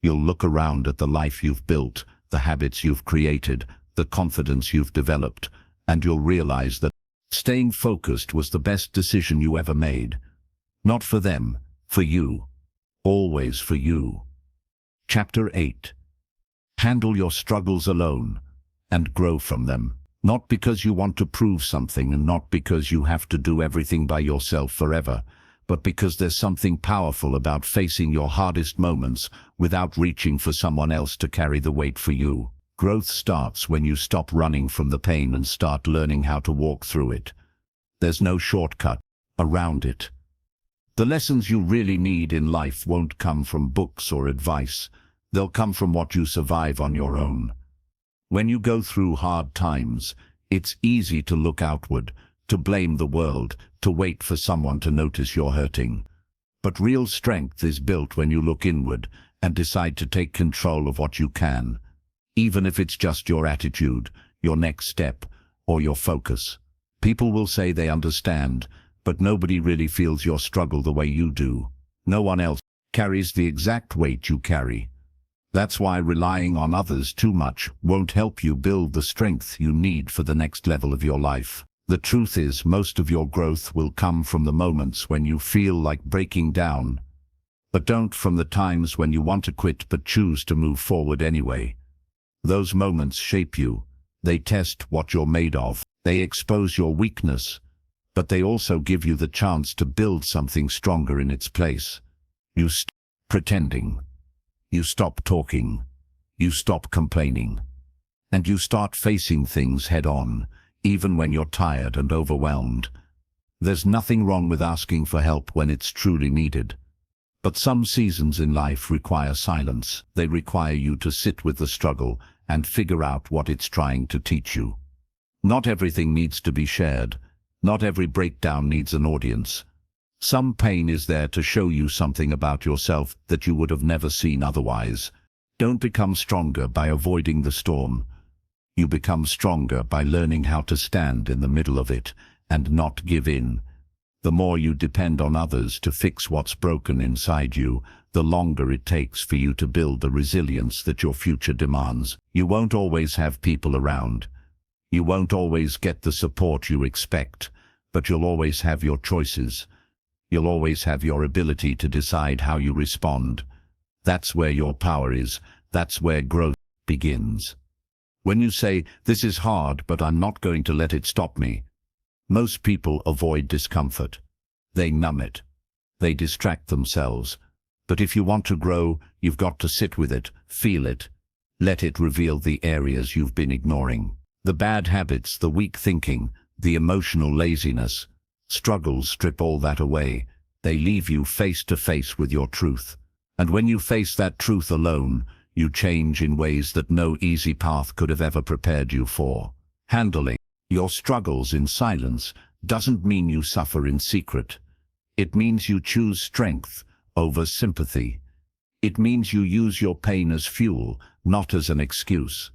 You'll look around at the life you've built, the habits you've created, the confidence you've developed, and you'll realize that staying focused was the best decision you ever made. Not for them, for you. Always for you. Chapter 8. Handle your struggles alone and grow from them. Not because you want to prove something and not because you have to do everything by yourself forever, but because there's something powerful about facing your hardest moments without reaching for someone else to carry the weight for you. Growth starts when you stop running from the pain and start learning how to walk through it. There's no shortcut around it. The lessons you really need in life won't come from books or advice. They'll come from what you survive on your own. When you go through hard times, it's easy to look outward, to blame the world, to wait for someone to notice you're hurting. But real strength is built when you look inward and decide to take control of what you can, even if it's just your attitude, your next step, or your focus. People will say they understand, but nobody really feels your struggle the way you do. No one else carries the exact weight you carry. That's why relying on others too much won't help you build the strength you need for the next level of your life. The truth is, most of your growth will come from the moments when you feel like breaking down, but don't from the times when you want to quit but choose to move forward anyway. Those moments shape you. They test what you're made of. They expose your weakness, but they also give you the chance to build something stronger in its place. You stop pretending. You stop talking, you stop complaining, and you start facing things head-on, even when you're tired and overwhelmed. There's nothing wrong with asking for help when it's truly needed. But some seasons in life require silence. They require you to sit with the struggle and figure out what it's trying to teach you. Not everything needs to be shared. Not every breakdown needs an audience. Some pain is there to show you something about yourself that you would have never seen otherwise. Don't become stronger by avoiding the storm. You become stronger by learning how to stand in the middle of it and not give in. The more you depend on others to fix what's broken inside you, the longer it takes for you to build the resilience that your future demands. You won't always have people around. You won't always get the support you expect, but you'll always have your choices. You'll always have your ability to decide how you respond. That's where your power is. That's where growth begins. When you say, "This is hard, but I'm not going to let it stop me," most people avoid discomfort. They numb it. They distract themselves. But if you want to grow, you've got to sit with it, feel it. Let it reveal the areas you've been ignoring. The bad habits, the weak thinking, the emotional laziness. Struggles strip all that away. They leave you face to face with your truth. And when you face that truth alone, you change in ways that no easy path could have ever prepared you for. Handling your struggles in silence doesn't mean you suffer in secret. It means you choose strength over sympathy. It means you use your pain as fuel, not as an excuse.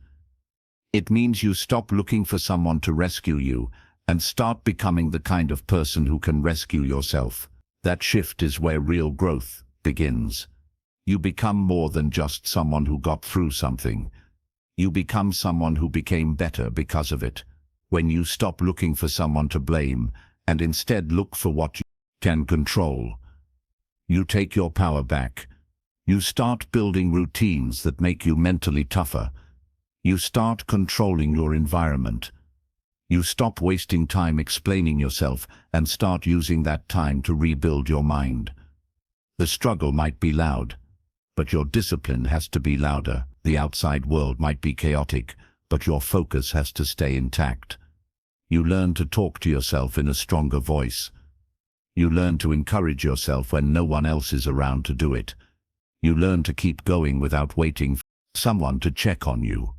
It means you stop looking for someone to rescue you and start becoming the kind of person who can rescue yourself. That shift is where real growth begins. You become more than just someone who got through something. You become someone who became better because of it. When you stop looking for someone to blame and instead look for what you can control, you take your power back. You start building routines that make you mentally tougher. You start controlling your environment. You stop wasting time explaining yourself and start using that time to rebuild your mind. The struggle might be loud, but your discipline has to be louder. The outside world might be chaotic, but your focus has to stay intact. You learn to talk to yourself in a stronger voice. You learn to encourage yourself when no one else is around to do it. You learn to keep going without waiting for someone to check on you.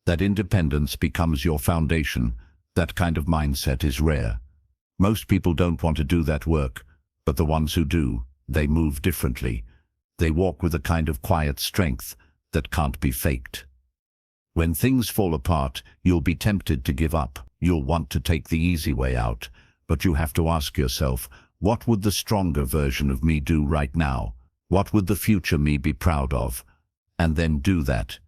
That independence becomes your foundation. That kind of mindset is rare. Most people don't want to do that work, but the ones who do, they move differently. They walk with a kind of quiet strength that can't be faked. When things fall apart, you'll be tempted to give up. You'll want to take the easy way out, but you have to ask yourself, what would the stronger version of me do right now? What would the future me be proud of? And then do that,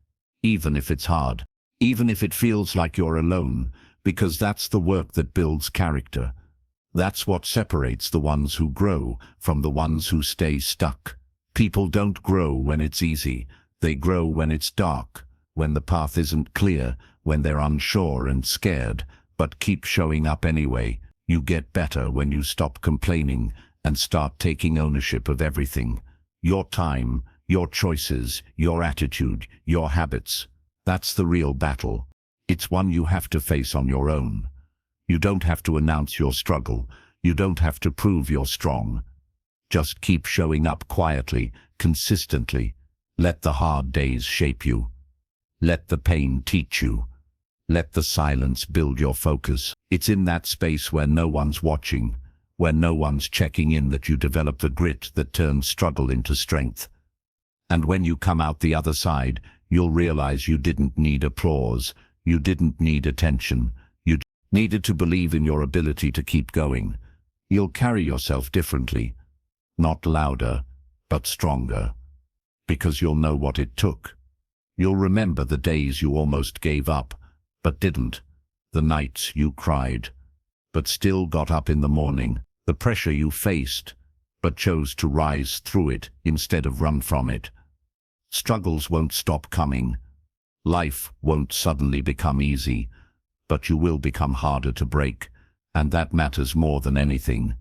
even if it's hard, even if it feels like you're alone, because that's the work that builds character. That's what separates the ones who grow from the ones who stay stuck. People don't grow when it's easy. They grow when it's dark, when the path isn't clear, when they're unsure and scared, but keep showing up anyway. You get better when you stop complaining and start taking ownership of everything. Your time, your choices, your attitude, your habits. That's the real battle. It's one you have to face on your own. You don't have to announce your struggle. You don't have to prove you're strong. Just keep showing up quietly, consistently. Let the hard days shape you. Let the pain teach you. Let the silence build your focus. It's in that space where no one's watching, where no one's checking in, that you develop the grit that turns struggle into strength. And when you come out the other side, you'll realize you didn't need applause. You didn't need attention. You needed to believe in your ability to keep going. You'll carry yourself differently. Not louder, but stronger. Because you'll know what it took. You'll remember the days you almost gave up, but didn't. The nights you cried, but still got up in the morning. The pressure you faced, but chose to rise through it instead of run from it. Struggles won't stop coming. Life won't suddenly become easy, but you will become harder to break, and that matters more than anything.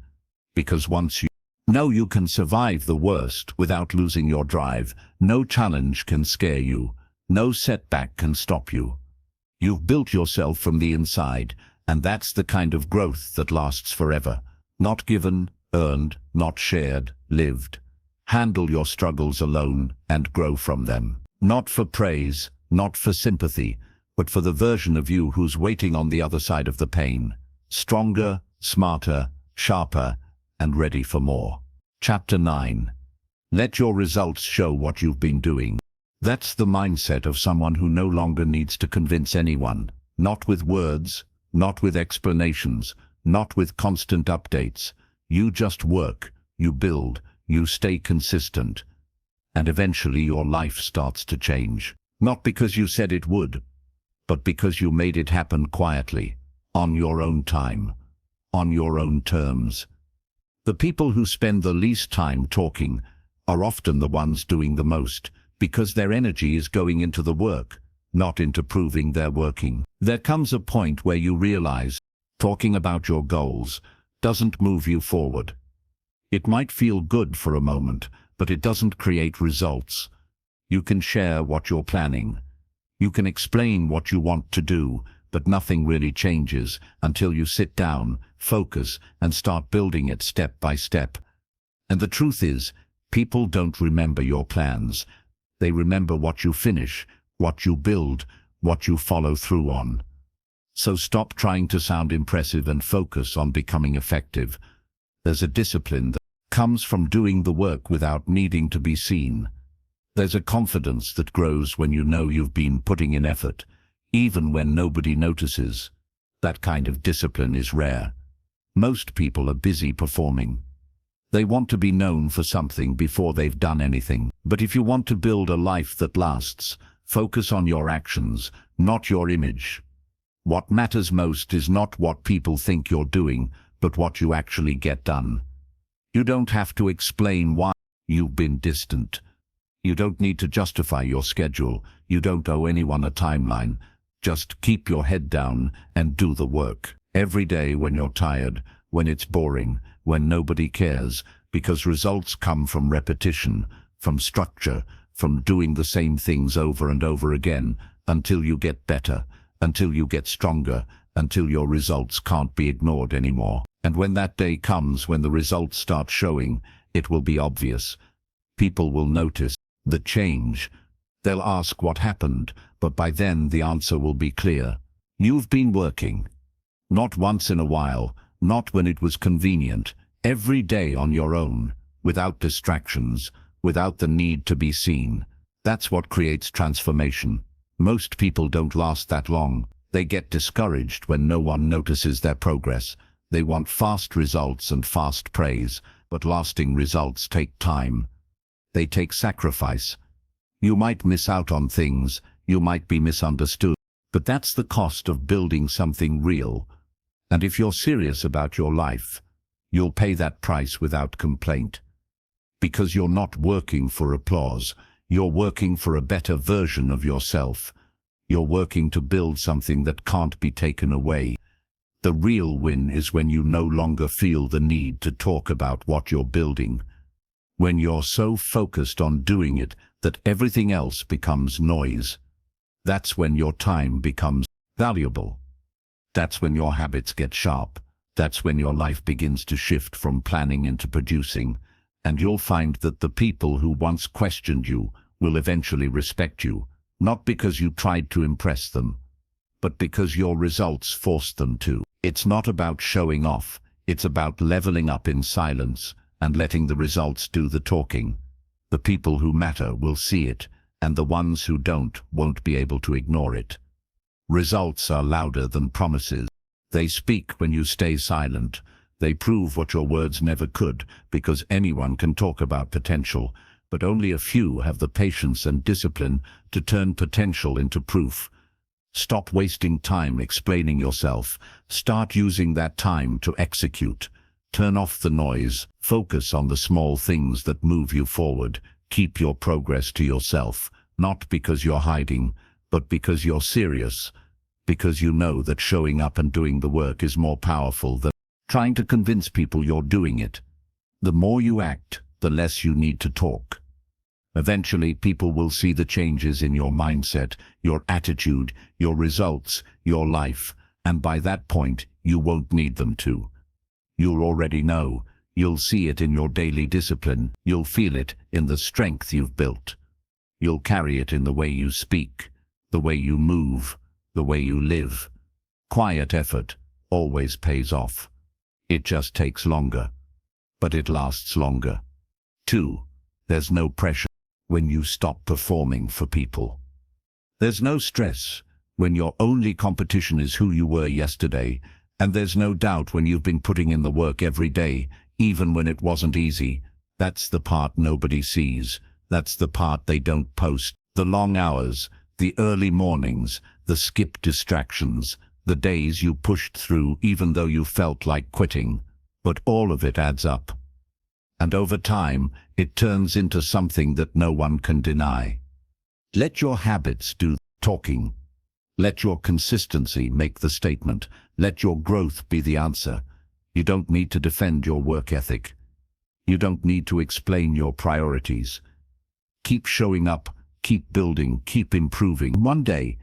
Because once you know you can survive the worst without losing your drive, no challenge can scare you, no setback can stop you. You've built yourself from the inside, and that's the kind of growth that lasts forever. Not given, earned, not shared, lived. Handle your struggles alone and grow from them. Not for praise, not for sympathy, but for the version of you who's waiting on the other side of the pain. Stronger, smarter, sharper, and ready for more. Chapter 9. Let your results show what you've been doing. That's the mindset of someone who no longer needs to convince anyone. Not with words, not with explanations, not with constant updates. You just work, you build, you stay consistent. And eventually your life starts to change. Not because you said it would, but because you made it happen quietly, on your own time, on your own terms. The people who spend the least time talking are often the ones doing the most, because their energy is going into the work, not into proving they're working. There comes a point where you realize talking about your goals doesn't move you forward. It might feel good for a moment, but it doesn't create results. You can share what you're planning. You can explain what you want to do, but nothing really changes until you sit down, focus, and start building it step by step. And the truth is, people don't remember your plans. They remember what you finish, what you build, what you follow through on. So stop trying to sound impressive and focus on becoming effective. There's a discipline that comes from doing the work without needing to be seen. There's a confidence that grows when you know you've been putting in effort, even when nobody notices. That kind of discipline is rare. Most people are busy performing. They want to be known for something before they've done anything. But if you want to build a life that lasts, focus on your actions, not your image. What matters most is not what people think you're doing, but what you actually get done. You don't have to explain why you've been distant. You don't need to justify your schedule. You don't owe anyone a timeline. Just keep your head down and do the work. Every day when you're tired, when it's boring, when nobody cares, because results come from repetition, from structure, from doing the same things over and over again, until you get better, until you get stronger, until your results can't be ignored anymore. And when that day comes, when the results start showing, it will be obvious. People will notice the change. They'll ask what happened, but by then the answer will be clear. You've been working. Not once in a while, not when it was convenient, every day on your own, without distractions, without the need to be seen. That's what creates transformation. Most people don't last that long. They get discouraged when no one notices their progress. They want fast results and fast praise, but lasting results take time. They take sacrifice. You might miss out on things, you might be misunderstood, but that's the cost of building something real. And if you're serious about your life, you'll pay that price without complaint. Because you're not working for applause, you're working for a better version of yourself. You're working to build something that can't be taken away. The real win is when you no longer feel the need to talk about what you're building. When you're so focused on doing it that everything else becomes noise. That's when your time becomes valuable. That's when your habits get sharp. That's when your life begins to shift from planning into producing. And you'll find that the people who once questioned you will eventually respect you, not because you tried to impress them, but because your results forced them to. It's not about showing off. It's about leveling up in silence and letting the results do the talking. The people who matter will see it, and the ones who don't won't be able to ignore it. Results are louder than promises. They speak when you stay silent. They prove what your words never could, because anyone can talk about potential, but only a few have the patience and discipline to turn potential into proof. Stop wasting time explaining yourself. Start using that time to execute. Turn off the noise. Focus on the small things that move you forward. Keep your progress to yourself, not because you're hiding, but because you're serious. Because you know that showing up and doing the work is more powerful than trying to convince people you're doing it. The more you act, the less you need to talk. Eventually, people will see the changes in your mindset, your attitude, your results, your life, and by that point, you won't need them to. You'll already know. You'll see it in your daily discipline. You'll feel it in the strength you've built. You'll carry it in the way you speak, the way you move, the way you live. Quiet effort always pays off. It just takes longer, but it lasts longer. 2. There's no pressure when you stop performing for people. There's no stress when your only competition is who you were yesterday, and there's no doubt when you've been putting in the work every day, even when it wasn't easy. That's the part nobody sees. That's the part they don't post. The long hours, the early mornings, the skipped distractions, the days you pushed through even though you felt like quitting. But all of it adds up. And over time, it turns into something that no one can deny. Let your habits do the talking. Let your consistency make the statement. Let your growth be the answer. You don't need to defend your work ethic. You don't need to explain your priorities. Keep showing up, keep building, keep improving. One day,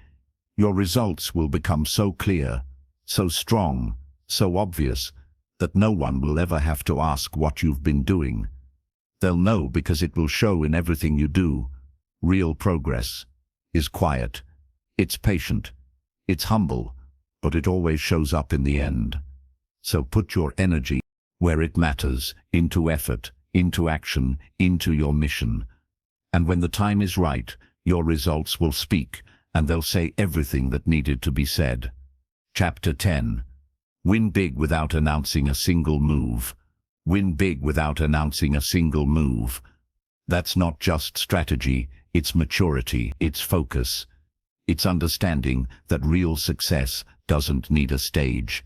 your results will become so clear, so strong, so obvious, that no one will ever have to ask what you've been doing. They'll know because it will show in everything you do. Real progress is quiet. It's patient. It's humble, but it always shows up in the end. So put your energy where it matters, into effort, into action, into your mission. And when the time is right, your results will speak, and they'll say everything that needed to be said. Chapter 10. Win big without announcing a single move. Win big without announcing a single move. That's not just strategy, it's maturity, it's focus. It's understanding that real success doesn't need a stage.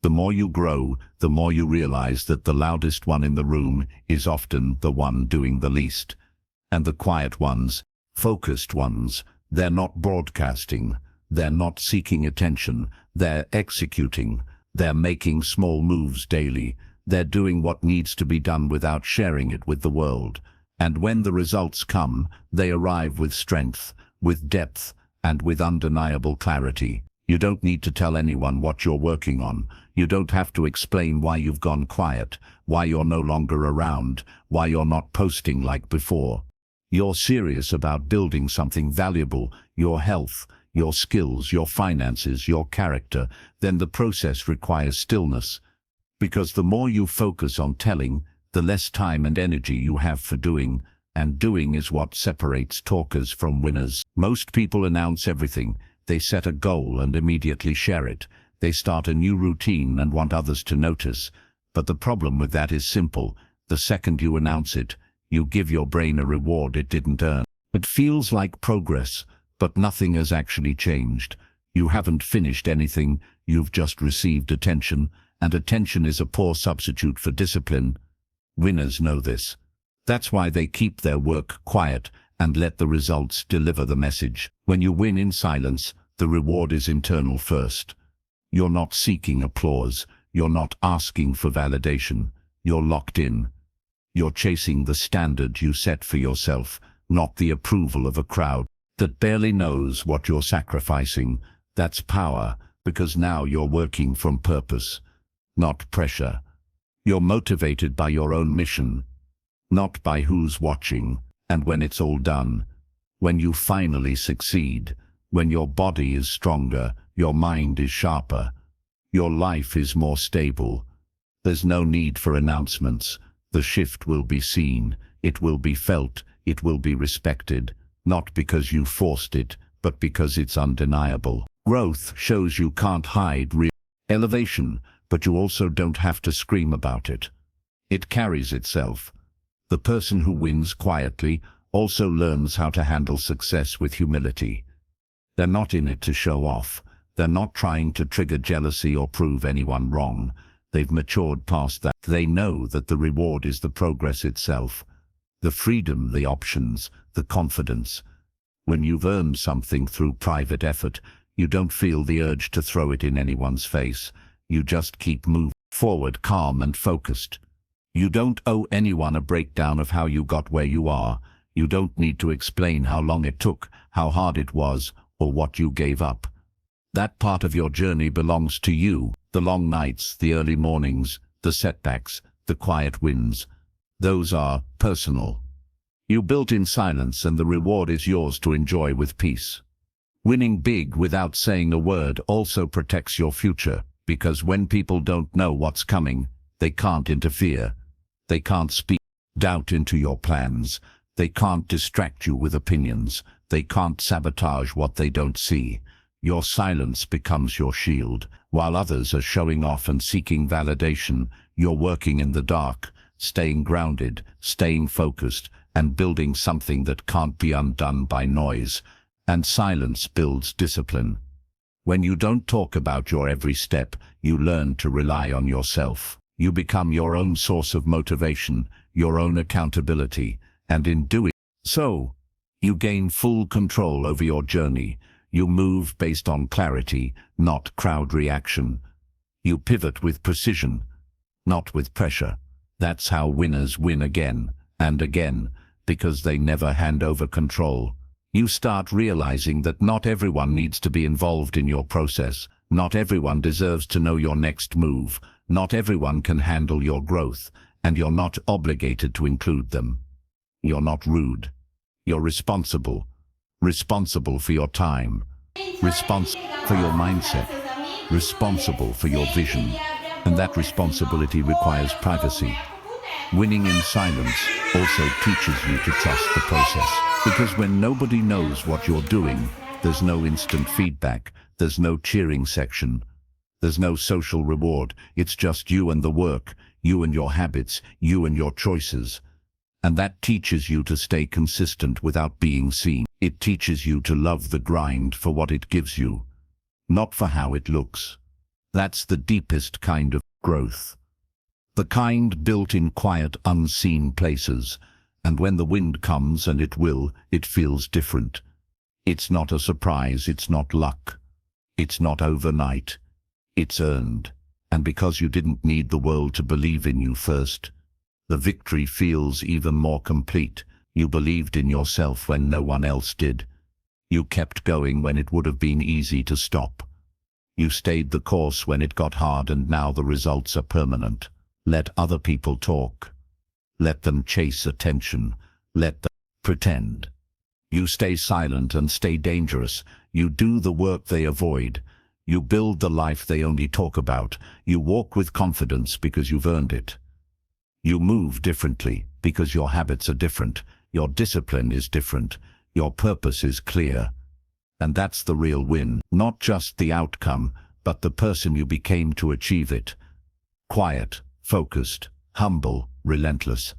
The more you grow, the more you realize that the loudest one in the room is often the one doing the least. And the quiet ones, focused ones, they're not broadcasting, they're not seeking attention, they're executing, they're making small moves daily, they're doing what needs to be done without sharing it with the world. And when the results come, they arrive with strength, with depth, and with undeniable clarity. You don't need to tell anyone what you're working on. You don't have to explain why you've gone quiet, why you're no longer around, why you're not posting like before. You're serious about building something valuable, your health, your skills, your finances, your character, then the process requires stillness. Because the more you focus on telling, the less time and energy you have for doing, and doing is what separates talkers from winners. Most people announce everything. They set a goal and immediately share it. They start a new routine and want others to notice. But the problem with that is simple. The second you announce it, you give your brain a reward it didn't earn. It feels like progress, but nothing has actually changed. You haven't finished anything, you've just received attention, and attention is a poor substitute for discipline. Winners know this. That's why they keep their work quiet and let the results deliver the message. When you win in silence, the reward is internal first. You're not seeking applause. You're not asking for validation. You're locked in. You're chasing the standard you set for yourself, not the approval of a crowd that barely knows what you're sacrificing. That's power, because now you're working from purpose, not pressure. You're motivated by your own mission, not by who's watching. And when it's all done, when you finally succeed, when your body is stronger, your mind is sharper, your life is more stable, there's no need for announcements. The shift will be seen, it will be felt, it will be respected, not because you forced it, but because it's undeniable. Growth shows you can't hide real elevation, but you also don't have to scream about it. It carries itself. The person who wins quietly also learns how to handle success with humility. They're not in it to show off. They're not trying to trigger jealousy or prove anyone wrong. They've matured past that. They know that the reward is the progress itself, the freedom, the options, the confidence. When you've earned something through private effort, you don't feel the urge to throw it in anyone's face. You just keep moving forward, calm and focused. You don't owe anyone a breakdown of how you got where you are. You don't need to explain how long it took, how hard it was, or what you gave up. That part of your journey belongs to you. The long nights, the early mornings, the setbacks, the quiet wins. Those are personal. You built in silence, and the reward is yours to enjoy with peace. Winning big without saying a word also protects your future, because when people don't know what's coming, they can't interfere. They can't speak doubt into your plans. They can't distract you with opinions. They can't sabotage what they don't see. Your silence becomes your shield. While others are showing off and seeking validation, you're working in the dark, staying grounded, staying focused, and building something that can't be undone by noise. And silence builds discipline. When you don't talk about your every step, you learn to rely on yourself. You become your own source of motivation, your own accountability, and in doing so, you gain full control over your journey. You move based on clarity, not crowd reaction. You pivot with precision, not with pressure. That's how winners win again and again, because they never hand over control. You start realizing that not everyone needs to be involved in your process. Not everyone deserves to know your next move. Not everyone can handle your growth, and you're not obligated to include them. You're not rude. You're responsible. Responsible for your time. Responsible for your mindset. Responsible for your vision. And that responsibility requires privacy. Winning in silence also teaches you to trust the process. Because when nobody knows what you're doing, there's no instant feedback, there's no cheering section, there's no social reward. It's just you and the work, you and your habits, you and your choices. And that teaches you to stay consistent without being seen. It teaches you to love the grind for what it gives you, not for how it looks. That's the deepest kind of growth. The kind built in quiet, unseen places. And when the wind comes, and it will, it feels different. It's not a surprise, it's not luck. It's not overnight. It's earned. And because you didn't need the world to believe in you first, the victory feels even more complete. You believed in yourself when no one else did. You kept going when it would have been easy to stop. You stayed the course when it got hard, and now the results are permanent. Let other people talk. Let them chase attention. Let them pretend. You stay silent and stay dangerous. You do the work they avoid. You build the life they only talk about. You walk with confidence because you've earned it. You move differently because your habits are different. Your discipline is different. Your purpose is clear. And that's the real win. Not just the outcome, but the person you became to achieve it. Quiet, focused, humble, relentless.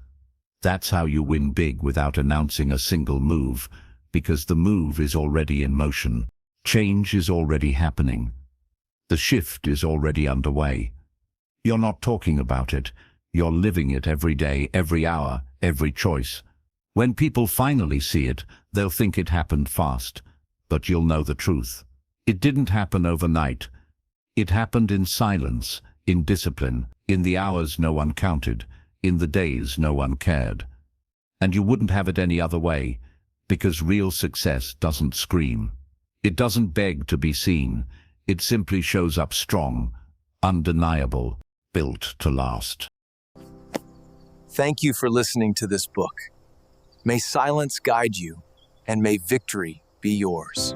That's how you win big without announcing a single move, because the move is already in motion. Change is already happening. The shift is already underway. You're not talking about it. You're living it every day, every hour, every choice. When people finally see it, they'll think it happened fast. But you'll know the truth. It didn't happen overnight. It happened in silence, in discipline, in the hours no one counted, in the days no one cared. And you wouldn't have it any other way, because real success doesn't scream. It doesn't beg to be seen. It simply shows up strong, undeniable, built to last. Thank you for listening to this book. May silence guide you, and may victory be yours.